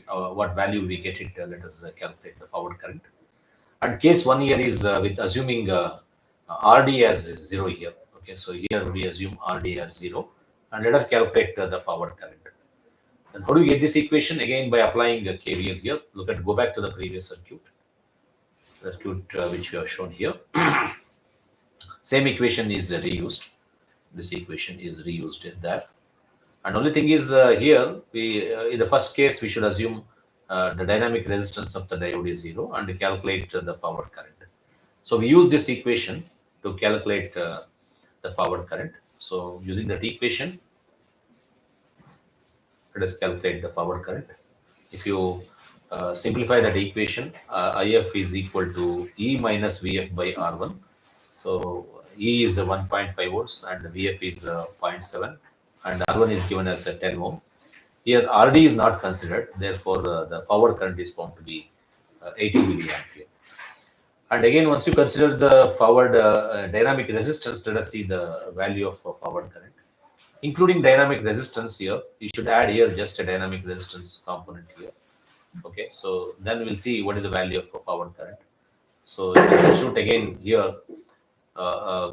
what value we get it. Let us calculate the forward current. And case 1 here is with assuming RD as 0 here. Okay, so here we assume RD as 0, and let us calculate the forward current. And how do you get this equation? Again, by applying a KVL here. Go back to the previous circuit which we have shown here. Same equation is reused. This equation is reused in that. And only thing is here, we in the first case we should assume the dynamic resistance of the diode is 0 and calculate the forward current. So we use this equation to calculate the forward current. So using that equation, let us calculate the forward current. If you simplify that equation, IF is equal to E minus VF by R1. So E is 1.5 volts and VF is 0.7, and R1 is given as a 10 ohm. Here RD is not considered, therefore the power current is found to be 80 milliampere. And again, once you consider the forward dynamic resistance, let us see the value of forward current. Including dynamic resistance here, you should add here just a dynamic resistance component here. Okay, so then we'll see what is the value of power current. So you can shoot again here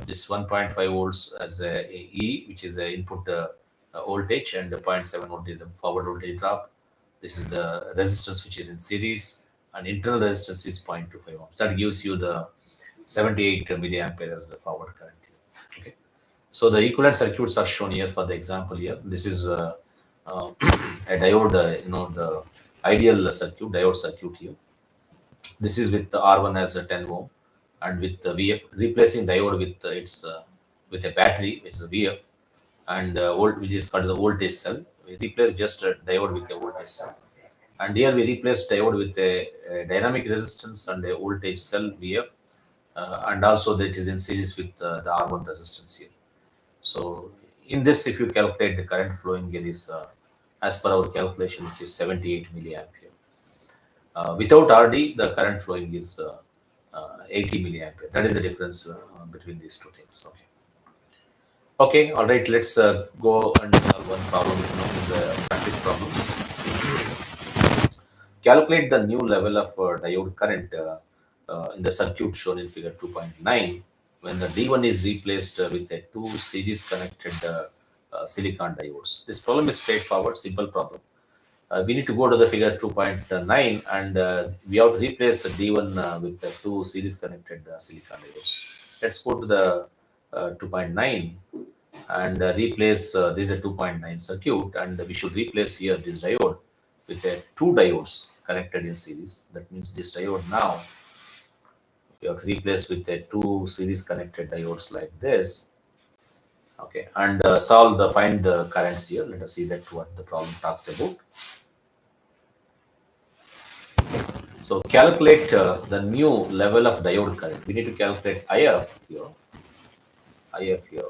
this 1.5 volts as a E, which is the input voltage, and the 0.7 volt is a forward voltage drop. This is the resistance which is in series, and internal resistance is 0.25 ohms. That gives you the 78 milliampere as the forward current. Okay, so the equivalent circuits are shown here for the example here. This is a diode, the ideal circuit, diode circuit here. This is with the R1 as a 10 ohm, and with the VF, replacing diode with with a battery, which is a VF, and which is called the voltage cell. We replace just a diode with a voltage cell, and here we replace diode with a dynamic resistance and a voltage cell VF, and also that is in series with the R1 resistance here. So in this, if you calculate the current flowing, it is as per our calculation, which is 78 milliampere. Without RD, the current flowing is 80 milliampere. That is the difference between these two things. Okay. Okay. All right. Let's go and solve one problem in the practice problems. Calculate the new level of diode current in the circuit shown in figure 2.9 when the D1 is replaced with a two series connected silicon diodes. This problem is straightforward, simple problem. We need to go to the figure 2.9 and we have to replace the D1 with the two series connected silicon diodes. Let's go to the 2.9 and replace this is a 2.9 circuit, and we should replace here this diode with two diodes connected in series. That means this diode now you have to replace with two series connected diodes like this. Okay, and find the currents here. Let us see that what the problem talks about. So calculate the new level of diode current. We need to calculate IF here. IF here.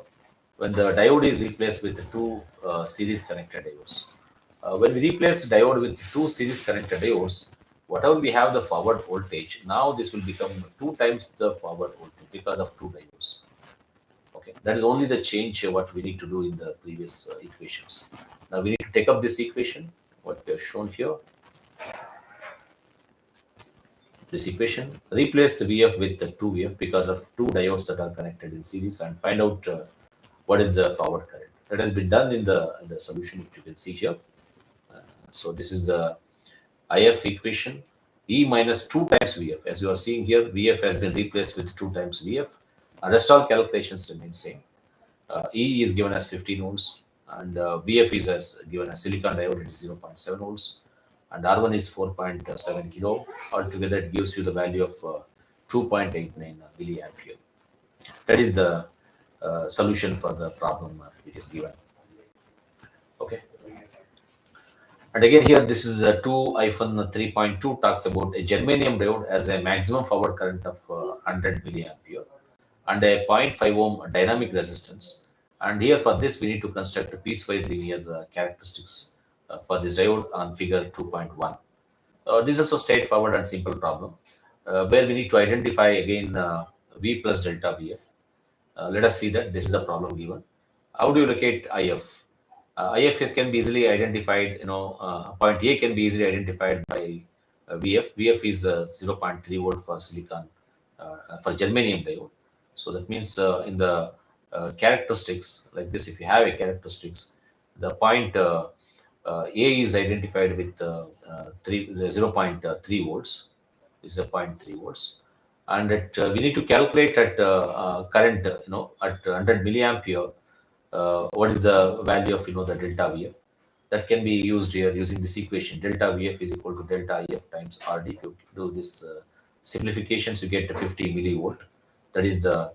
When the diode is replaced with two series connected diodes. When we replace diode with two series connected diodes, whatever we have the forward voltage, now this will become 2 times the forward voltage because of two diodes. Okay, that is only the change what we need to do in the previous equations. Now we need to take up this equation, what we have shown here. This equation, replace VF with the 2VF because of two diodes that are connected in series, and find out what is the forward current. That has been done in the solution, which you can see here. So this is the IF equation. E minus 2 times VF. As you are seeing here, VF has been replaced with 2 times VF. And rest all calculations remain same. E is given as 15 volts, and VF is as given as silicon diode, it is 0.7 volts, and R1 is 4.7 kilo. Altogether, it gives you the value of 2.89 milliampere. That is the solution for the problem it is given. Okay. And again here, this is 2-3.2 talks about a germanium diode as a maximum forward current of 100 milliampere and a 0.5 ohm dynamic resistance. And here for this, we need to construct a piecewise linear characteristics for this diode on figure 2.1. This is also straightforward and simple problem where we need to identify again V plus delta VF. Let us see that this is a problem given. How do you locate IF? IF can be easily identified, point A can be easily identified by VF. VF is 0.3 volt for silicon, for germanium diode. So that means in the characteristics like this, if you have a characteristics, the point A is identified with 0.3 volts. This is a 0.3 volts. And we need to calculate at current, at 100 milliampere, what is the value of the delta VF. That can be used here using this equation. Delta VF is equal to delta IF times RD. If you do this simplifications, you get 50 millivolt. That is the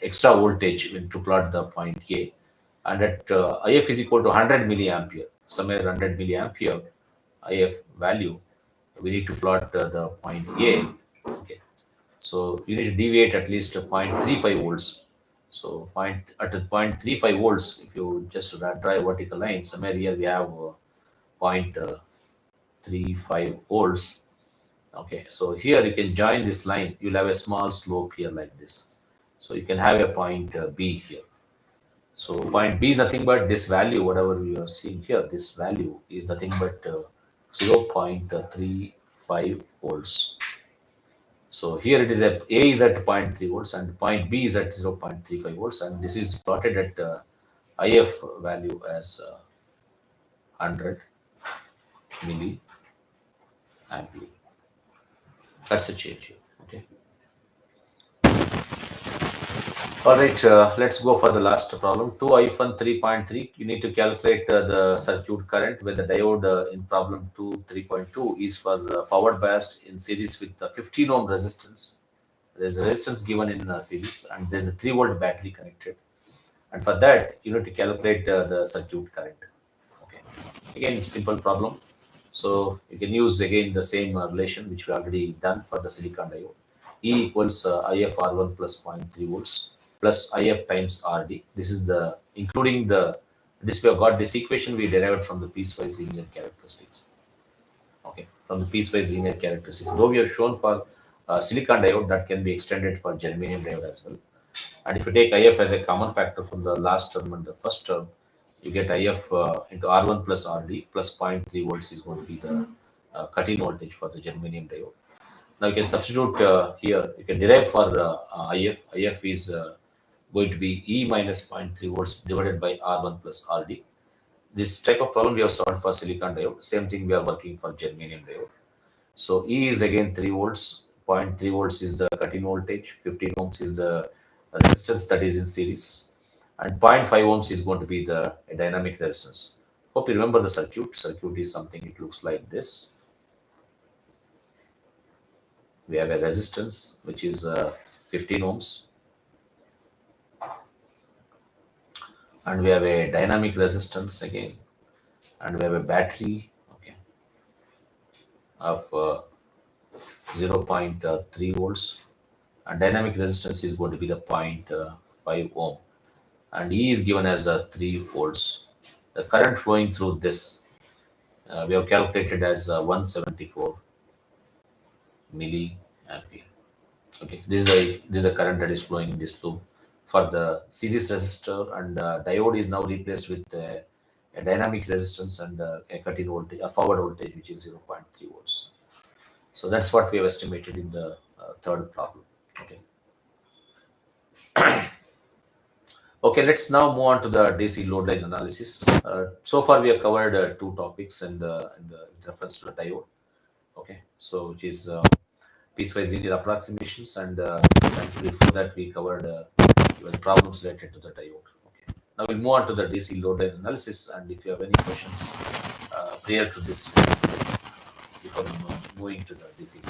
extra voltage when to plot the point A. And at IF is equal to 100 milliampere, somewhere 100 milliampere IF value, we need to plot the point A. Okay. So you need to deviate at least 0.35 volts. So at 0.35 volts, if you just draw a vertical line, somewhere here we have 0.35 volts. Okay, so here you can join this line. You'll have a small slope here like this. So you can have a point B here. So point B is nothing but this value, whatever you are seeing here, this value is nothing but 0.35 volts. So here it is A is at 0.3 volts and point B is at 0.35 volts, and this is plotted at IF value as 100 milliampere. That's the change here. Okay. All right, let's go for the last problem. 2-3.3, you need to calculate the circuit current when the diode in problem 2-3.2 is for forward biased in series with 15 ohm resistance. There's a resistance given in series and there's a 3 volt battery connected. And for that, you need to calculate the circuit current. Okay. Again, simple problem. So you can use again the same relation which we already done for the silicon diode. E equals IF R1 plus 0.3 volts. plus IF times RD. This is the including the this we have got this equation we derived from the piecewise linear characteristics. Okay, from the piecewise linear characteristics. Though we have shown for silicon diode, that can be extended for germanium diode as well. And if you take IF as a common factor from the last term and the first term, you get IF into R1 plus RD plus zero point 0.3 volts is going to be the cut-in voltage for the germanium diode. Now you can substitute here, you can derive for IF. IF is going to be E minus zero point 0.3 volts divided by R1 plus RD. This type of problem we have solved for silicon diode. Same thing we are working for germanium diode. So E is again 3 volts, zero point 0.3 volts is the cut-in voltage, 15 ohms is the resistance that is in series, and zero point 0.5 ohms is going to be the dynamic resistance. Hope you remember the circuit. Circuit is something, it looks like this. We have a resistance which is 15 ohms, and we have a dynamic resistance again, and we have a battery, okay, of 0.3 volts, and dynamic resistance is going to be the 0.5 ohm, and E is given as 3 volts. The current flowing through this we have calculated as 174 milliampere. Okay, this is a current that is flowing in this loop for the series resistor, and diode is now replaced with a dynamic resistance and a cut-in voltage, a forward voltage which is 0.3 volts. So that's what we have estimated in the third problem. Okay. Okay, let's now move on to the DC load line analysis. So far we have covered two topics in the with reference to the diode. Okay, so which is piecewise linear approximations, and before that we covered even problems related to the diode. Okay, now we'll move on to the DC load line analysis, and if you have any questions prior to this, before moving to the DC.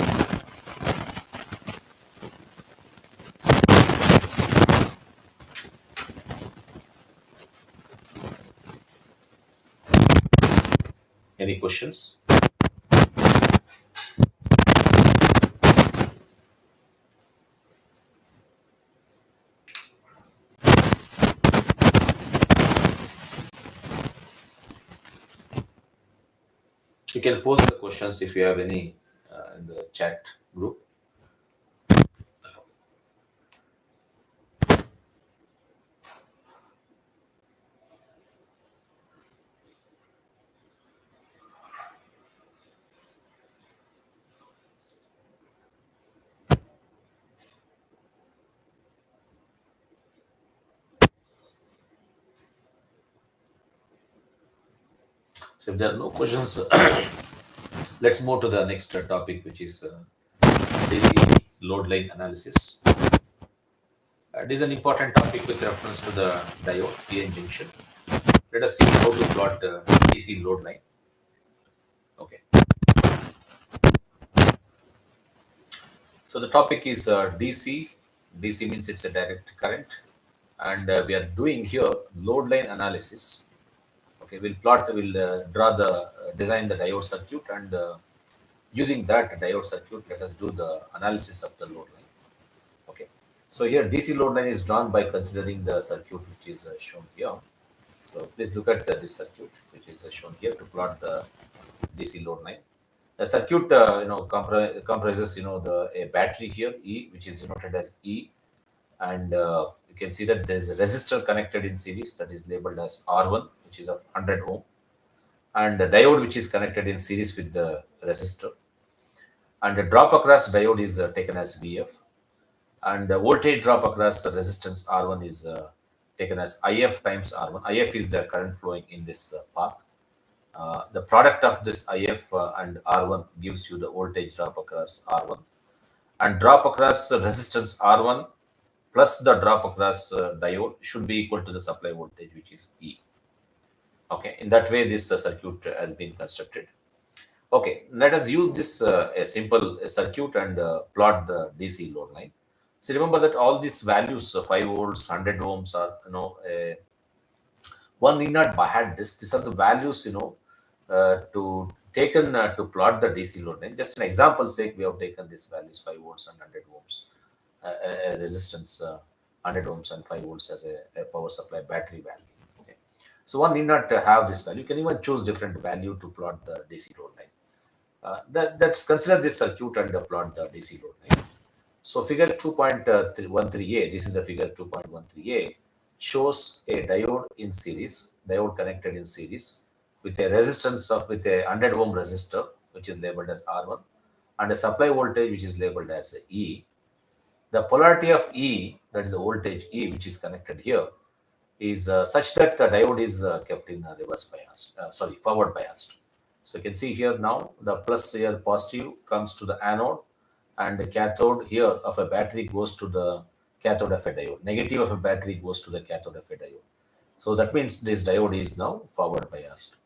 Any questions? You can post the questions if you have any in the chat group. So if there are no questions, let's move to the next topic, which is DC load line analysis. It is an important topic with reference to the diode PN junction. Let us see how to plot DC load line. Okay. So the topic is DC. DC means it's a direct current, and we are doing here load line analysis. Okay, we'll draw the design the diode circuit, and using that diode circuit, let us do the analysis of the load line. Okay, so here DC load line is drawn by considering the circuit which is shown here. So please look at this circuit which is shown here to plot the DC load line. The circuit comprises a battery here E, which is denoted as E, and you can see that there is a resistor connected in series that is labeled as R1, which is of 100 ohm, and a diode which is connected in series with the resistor, and the drop across diode is taken as VF, and the voltage drop across the resistance R1 is taken as IF times R1. IF is the current flowing in this path. The product of this IF and R1 gives you the voltage drop across R1, and drop across resistance R1 plus the drop across diode should be equal to the supply voltage, which is E. Okay, in that way this circuit has been constructed. Okay, let us use this a simple circuit and plot the DC load line. So remember that all these values, 5 volts, 100 ohms, are one need not by hand this. These are the values to taken to plot the DC load line. Just an example sake, we have taken these values 5 volts and 100 ohms resistance, 100 ohms and 5 volts as a power supply battery value. Okay. So one need not have this value. You can even choose different value to plot the DC load line. That's consider this circuit and plot the DC load line. So figure 2.13a, this is the figure 2.13a, shows a diode connected in series with a resistance of with a 100 ohm resistor, which is labeled as R1, and a supply voltage which is labeled as E. The polarity of E, that is the voltage E, which is connected here, is such that the diode is kept in reverse bias, forward biased. So you can see here now the plus here positive comes to the anode, and the cathode here of a battery goes to the cathode of a diode. Negative of a battery goes to the cathode of a diode. So that means this diode is now forward biased.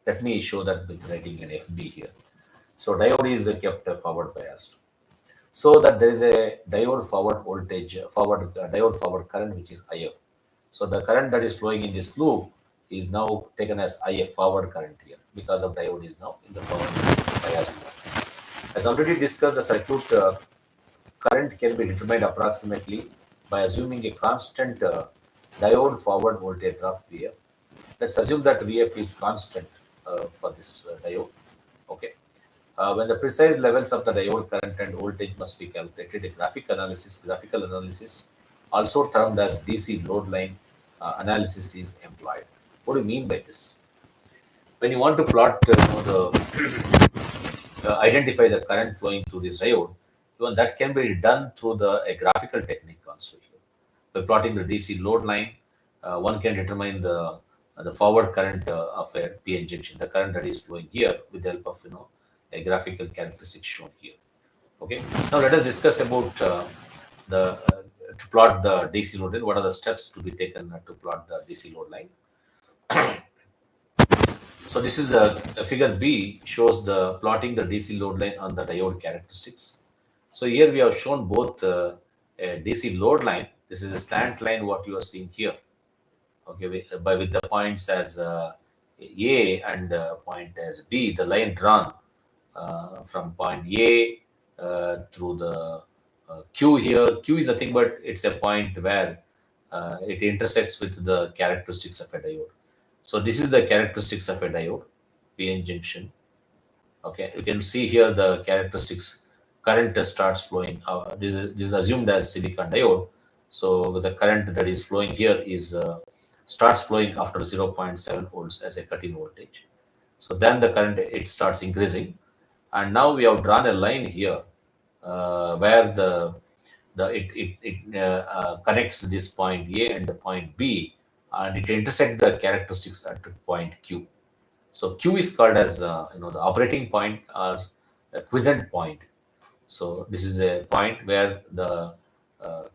Let me show that with writing an FB here. So diode is kept forward biased. So that there is a diode forward voltage, diode forward current, which is IF. So the current that is flowing in this loop is now taken as IF forward current here because of diode is now in the forward bias mode. As already discussed, the circuit current can be determined approximately by assuming a constant diode forward voltage drop Vf. Let's assume that Vf is constant for this diode. Okay. When the precise levels of the diode current and voltage must be calculated, a graphical analysis, also termed as DC load line analysis, is employed. What do you mean by this? When you want to plot, identify the current flowing through this diode, even that can be done through a graphical technique also here. By plotting the DC load line, one can determine the forward current of a PN junction, the current that is flowing here with the help of a graphical characteristic shown here. Okay. Now let us discuss about to plot the DC load line. What are the steps to be taken to plot the DC load line? So this is a figure B shows the plotting the DC load line on the diode characteristics. So here we have shown both a DC load line. This is a slant line what you are seeing here. Okay, with the points as A and point as B, the line drawn from point A through the Q here. Q is nothing but it's a point where it intersects with the characteristics of a diode. So this is the characteristics of a diode, PN junction. Okay, you can see here the characteristics. Current starts flowing. This is assumed as silicon diode. So the current that is flowing here is starts flowing after 0.7 volts as a cut-in voltage. So then the current it starts increasing, and now we have drawn a line here where it connects this point A and the point B, and it intersects the characteristics at the point Q. So Q is called as the operating point or a quiescent point. So this is a point where the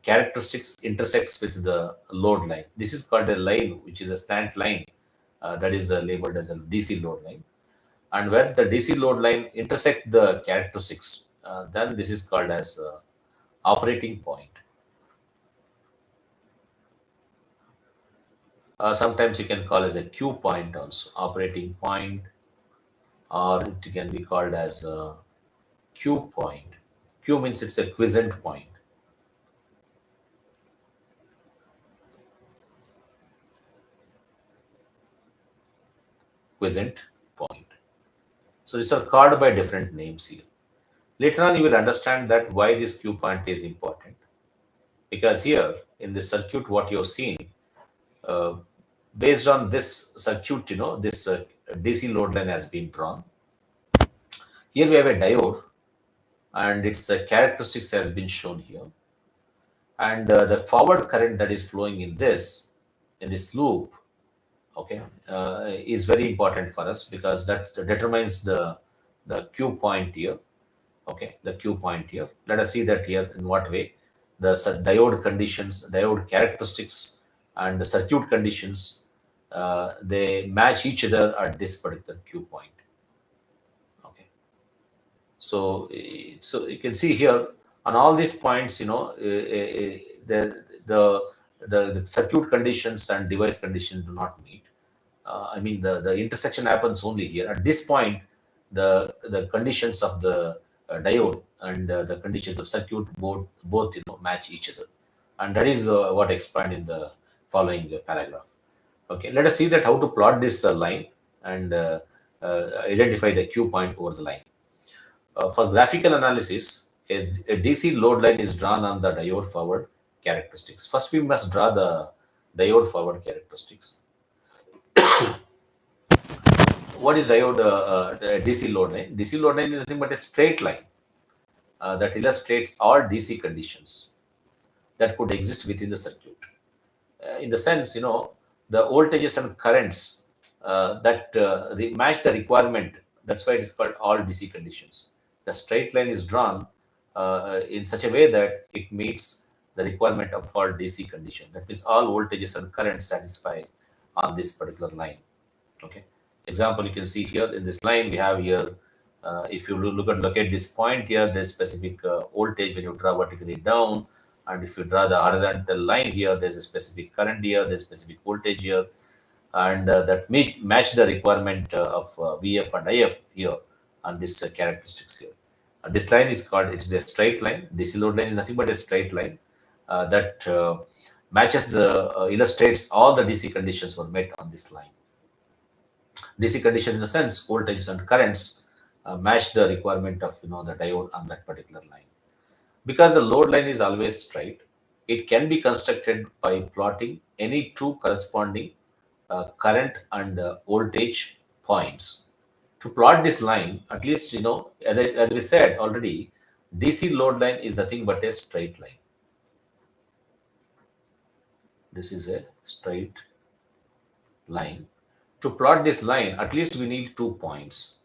characteristics intersects with the load line. This is called a line, which is a slant line that is labeled as a DC load line. And where the DC load line intersect the characteristics, then this is called as operating point. Sometimes you can call as a Q point also, operating point, or it can be called as a Q point. Q means it's a quiescent point. Quiescent point. So these are called by different names here. Later on, you will understand that why this Q point is important. Because here in this circuit, what you have seen, based on this circuit, this DC load line has been drawn. Here we have a diode, and its characteristics has been shown here. And the forward current that is flowing in this loop, okay, is very important for us because that determines the Q point here. Okay, the Q point here. Let us see that here in what way the diode conditions, diode characteristics, and the circuit conditions they match each other at this particular Q point. Okay, so you can see here on all these points, the circuit conditions and device conditions do not meet. I mean, the intersection happens only here. At this point, the conditions of the diode and the conditions of circuit both match each other. and that is what explained in the following paragraph. Okay, let us see that how to plot this line and identify the Q point over the line. For graphical analysis, a DC load line is drawn on the diode forward characteristics. First, we must draw the diode forward characteristics. What is diode DC load line? DC load line is nothing but a straight line that illustrates all DC conditions that could exist within the circuit. In the sense, the voltages and currents that match the requirement. That's why it is called all DC conditions. The straight line is drawn in such a way that it meets the requirement of all DC condition. That means all voltages and currents satisfy on this particular line. Okay. Example, you can see here in this line we have here. If you look at this point here, there's specific voltage when you draw vertically down, and if you draw the horizontal line here, there's a specific current here, there's specific voltage here, and that match the requirement of VF and IF here on this characteristics here. This line is called, it is a straight line. DC load line is nothing but a straight line that matches illustrates all the DC conditions were met on this line. DC conditions in the sense voltages and currents match the requirement of the diode on that particular line. Because the load line is always straight, it can be constructed by plotting any two corresponding current and voltage points. To plot this line, at least as we said already, DC load line is nothing but a straight line. This is a straight line. To plot this line, at least we need 2 points.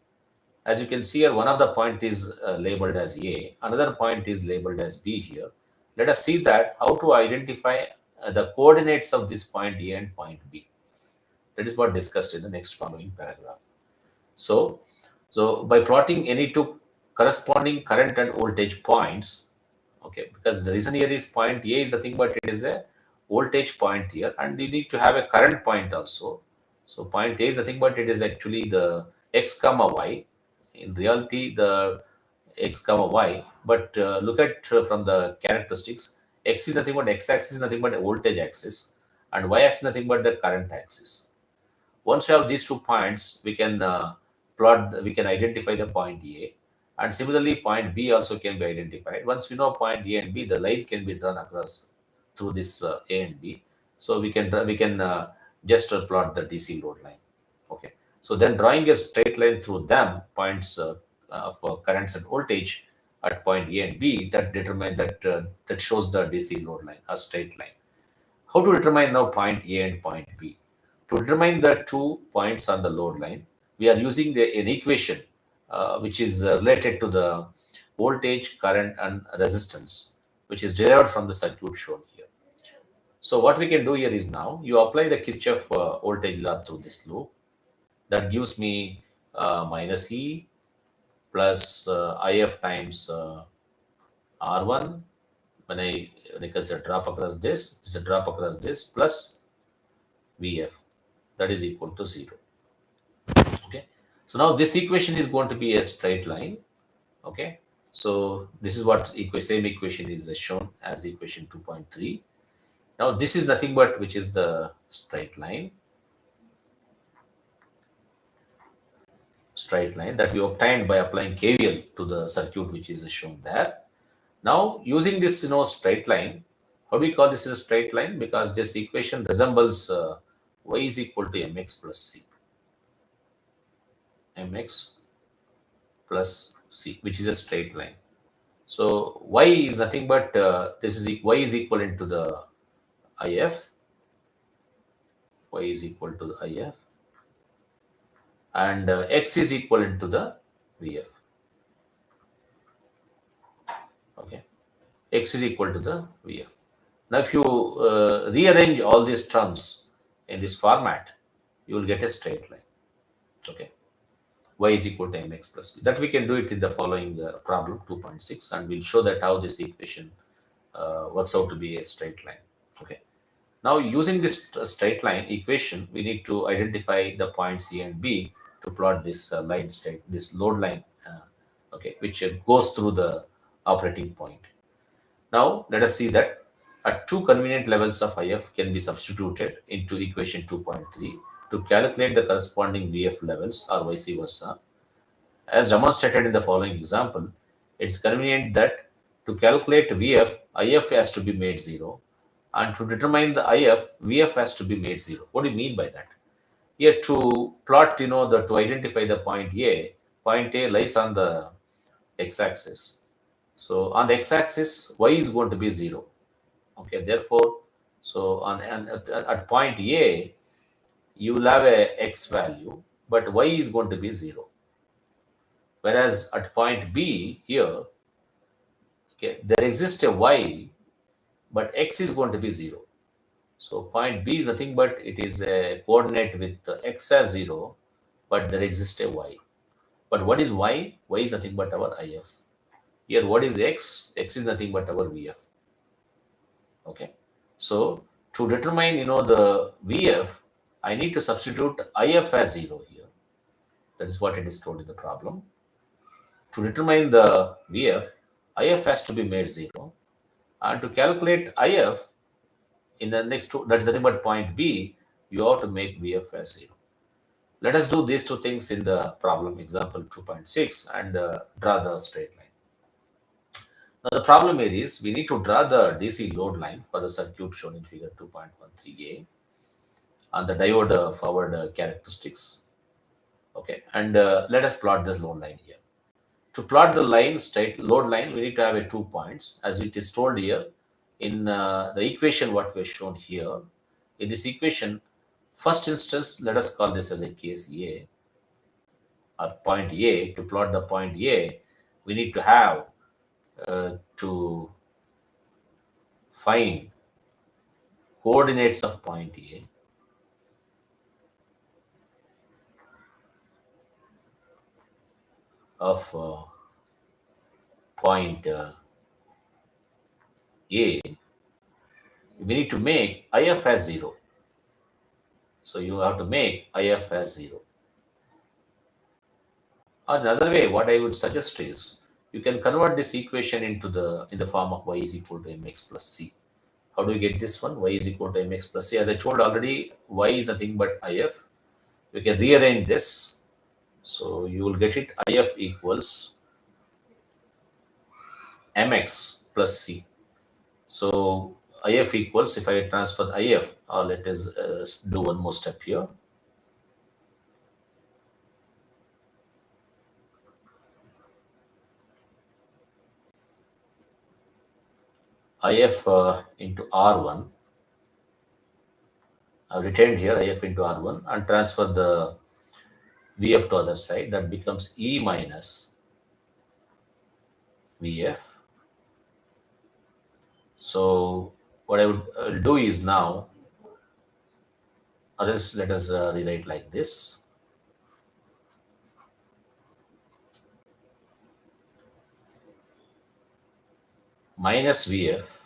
As you can see here, one of the point is labeled as A, another point is labeled as B here. Let us see that how to identify the coordinates of this point A and point B. That is what discussed in the next following paragraph. So by plotting any two corresponding current and voltage points, okay, because the reason here is point A is nothing but it is a voltage point here, and you need to have a current point also. So point A is nothing but it is actually the x comma y. In reality, the x comma y, but look at from the characteristics, x is nothing but x-axis is nothing but a voltage axis, and y-axis is nothing but the current axis. Once you have these 2 points, we can we can identify the point A, and similarly point B also can be identified. Once we know point A and B, the line can be drawn across through this A and B. So we can just plot the DC load line. Okay. So then drawing a straight line through them points of currents and voltage at point A and B, that determine that shows the DC load line, a straight line. How to determine now point A and point B? To determine the 2 points on the load line, we are using an equation which is related to the voltage, current, and resistance, which is derived from the circuit shown here. So what we can do here is now you apply the Kirchhoff voltage law through this loop. That gives me minus E plus IF times R1 when I consider drop across this is a drop across this plus VF, that is equal to 0. Okay. So now this equation is going to be a straight line. Okay. So this is what same equation is shown as equation 2.3. Now this is nothing but which is the straight line that we obtained by applying KVL to the circuit which is shown there. Now using this straight line, how do we call this as a straight line? Because this equation resembles y is equal to mx plus c. Mx plus c, which is a straight line. So y is nothing but y is equivalent to the IF. Y is equal to the IF. And x is equivalent to the VF. Okay, x is equal to the VF. Now, if you rearrange all these terms in this format, you will get a straight line. Okay, y is equal to mx plus b. That we can do it in the following problem 2.6, and we'll show that how this equation works out to be a straight line. Okay. Now, using this straight line equation, we need to identify the points C and B to plot this line state, this load line, okay, which goes through the operating point. Now, let us see that At two convenient levels of IF can be substituted into equation 2.3 to calculate the corresponding VF levels or vice versa. As demonstrated in the following example, it's convenient that to calculate VF, IF has to be made 0, and to determine the IF, VF has to be made 0. What do you mean by that? Here to plot, to identify the point A lies on the x-axis. So on the x-axis, y is going to be 0. Okay, therefore, so at point A, you will have a x value, but y is going to be 0. Whereas at point B here, okay, there exists a y, but x is going to be 0. So point B is nothing but it is a coordinate with x as 0, but there exists a y. But what is y? Y is nothing but our IF. Here, what is x? X is nothing but our VF. Okay. So to determine, the VF, I need to substitute IF as 0 here. That is what it is told in the problem. To determine the VF, IF has to be made 0. And to calculate IF in the next two, that's nothing but point B, you have to make VF as 0. Let us do these two things in the problem example 2.6 and draw the straight line. Now the problem here is we need to draw the DC load line for the circuit shown in figure 2.13a on the diode forward characteristics. Okay, and let us plot this load line here. To plot the line, straight load line, we need to have a 2 points as it is told here in the equation what we have shown here. In this equation, first instance, let us call this as a case A or point A. To plot the point A, we need to have to find coordinates of point A of point A. We need to make IF as 0. So you have to make IF as 0. Another way, what I would suggest is you can convert this equation in the form of y is equal to mx plus c. How do you get this one? Y is equal to mx plus c. As I told already, y is nothing but IF. You can rearrange this. So you will get it IF equals mx plus c. So IF equals, if I transfer IF, let us do one more step here. IF into R1. I've retained here IF into R1 and transfer the VF to other side. That becomes E minus VF. So what I would do is now, or else let us rewrite like this. Minus VF